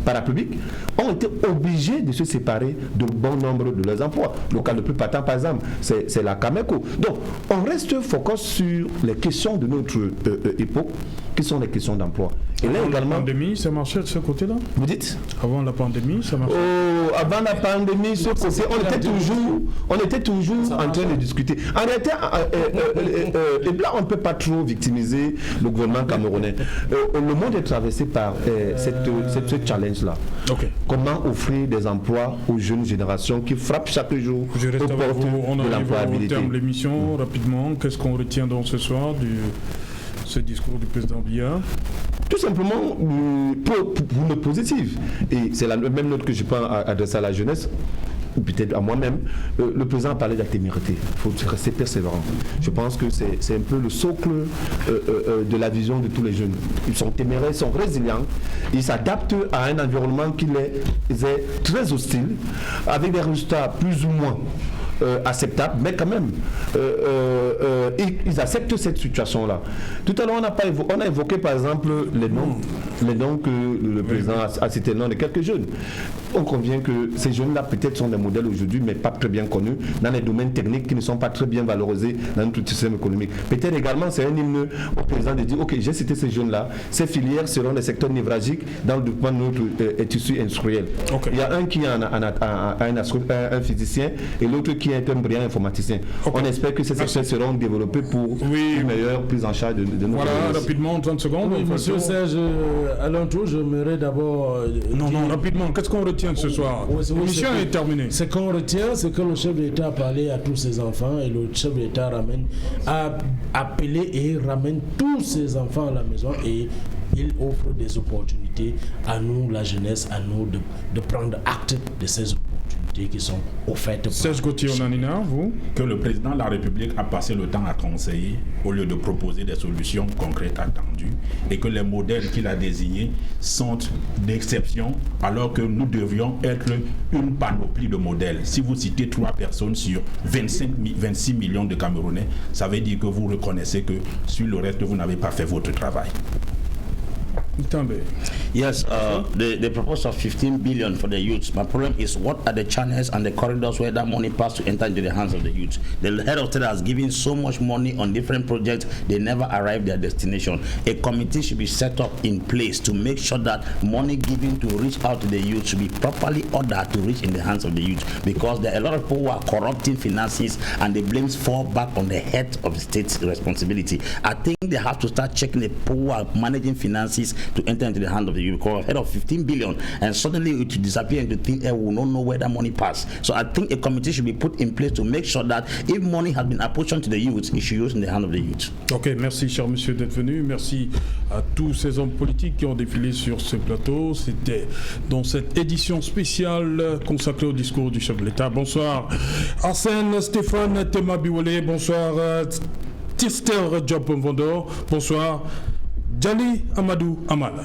H: parapubliques, ont été obligées de se séparer de bon nombre de leurs emplois. Le cas le plus patent, par exemple, c'est la Cameco. Donc, on reste focus sur les questions de notre époque, qui sont les questions d'emploi. Et là également,
A: la pandémie, ça marchait de ce côté-là?
H: Vous dites?
A: Avant la pandémie, ça marchait?
H: Avant la pandémie, ce côté, on était toujours en train de discuter. En réalité, et là, on ne peut pas trop victimiser le gouvernement camerounais. Le monde est traversé par ce challenge-là. Comment offrir des emplois aux jeunes générations qui frappent chaque jour aux portes de l'employabilité.
A: On termine l'émission rapidement. Qu'est-ce qu'on retient donc ce soir ce discours du président Biya?
H: Tout simplement pour notre positive. Et c'est la même note que je peux adresser à la jeunesse, ou peut-être à moi-même. Le président a parlé de la témérité. Il faut rester persévérant. Je pense que c'est un peu le socle de la vision de tous les jeunes. Ils sont téméraires, ils sont résilients, ils s'adaptent à un environnement qui les est très hostile, avec des résultats plus ou moins acceptables, mais quand même ils acceptent cette situation-là. Tout à l'heure on a évoqué par exemple les noms que le président a cité, le nom de quelques jeunes. on convient que ces jeunes-là peut-être sont des modèles aujourd'hui, mais pas très bien connus, dans les domaines techniques qui ne sont pas très bien valorisés dans notre système économique. Peut-être également, c'est un hymne au président de dire, ok, j'ai cité ces jeunes-là, ces filières seront des secteurs névralgiques dans le développement de notre tissu industriel. Okay. Il y a un qui est un physicien et l'autre qui est un brillant informaticien. Okay. On espère que ces secteurs seront développés pour une meilleure prise en charge de nos
A: Voilà, rapidement, 30 secondes.
J: Oui, monsieur Serge, à l'entour, j'aimerais d'abord...
A: Non, rapidement, qu'est-ce qu'on retient ce soir? L'émission est terminée.
J: Ce qu'on retient, c'est que le chef de l'État a parlé à tous ses enfants et le chef de l'État a appelé et ramène tous ses enfants à la maison et il offre des opportunités à nous, la jeunesse, à nous de prendre acte de ces opportunités qui sont offertes.
A: Serge Gauthier Onanina, vous?
G: Que le président de la République a passé le temps à conseiller au lieu de proposer des solutions concrètes attendues et que les modèles qu'il a désignés sont d'exception alors que nous devions être une panoplie de modèles. Si vous citez 3 personnes sur 26 millions de Camerounais, ça veut dire que vous reconnaissez que sur le reste, vous n'avez pas fait votre travail.
I: Yes, the proposal of 15 billion for the youth. My problem is, what are the channels and the corridors where that money passed to enter into the hands of the youth? The head of state has given so much money on different projects, they never arrive their destination. A committee should be set up in place to make sure that money given to reach out to the youth should be properly ordered to reach in the hands of the youth, because there are a lot of people who are corrupting finances and the blames fall back on the head of the state's responsibility. I think they have to start checking the people who are managing finances to enter into the hand of the youth, because ahead of 15 billion and suddenly it will disappear into thin air, we will not know where that money passed. So I think a committee should be put in place to make sure that if money has been apportioned to the youth, it should use in the hand of the youth.
A: Ok, merci cher monsieur d'être venu, merci à tous ces hommes politiques qui ont défilé sur ce plateau. C'était dans cette édition spéciale consacrée au discours du chef de l'État. Bonsoir Arsène Stéphane Tema Biwole, bonsoir Tister Job Mvondor, bonsoir Djali Amadou Amala.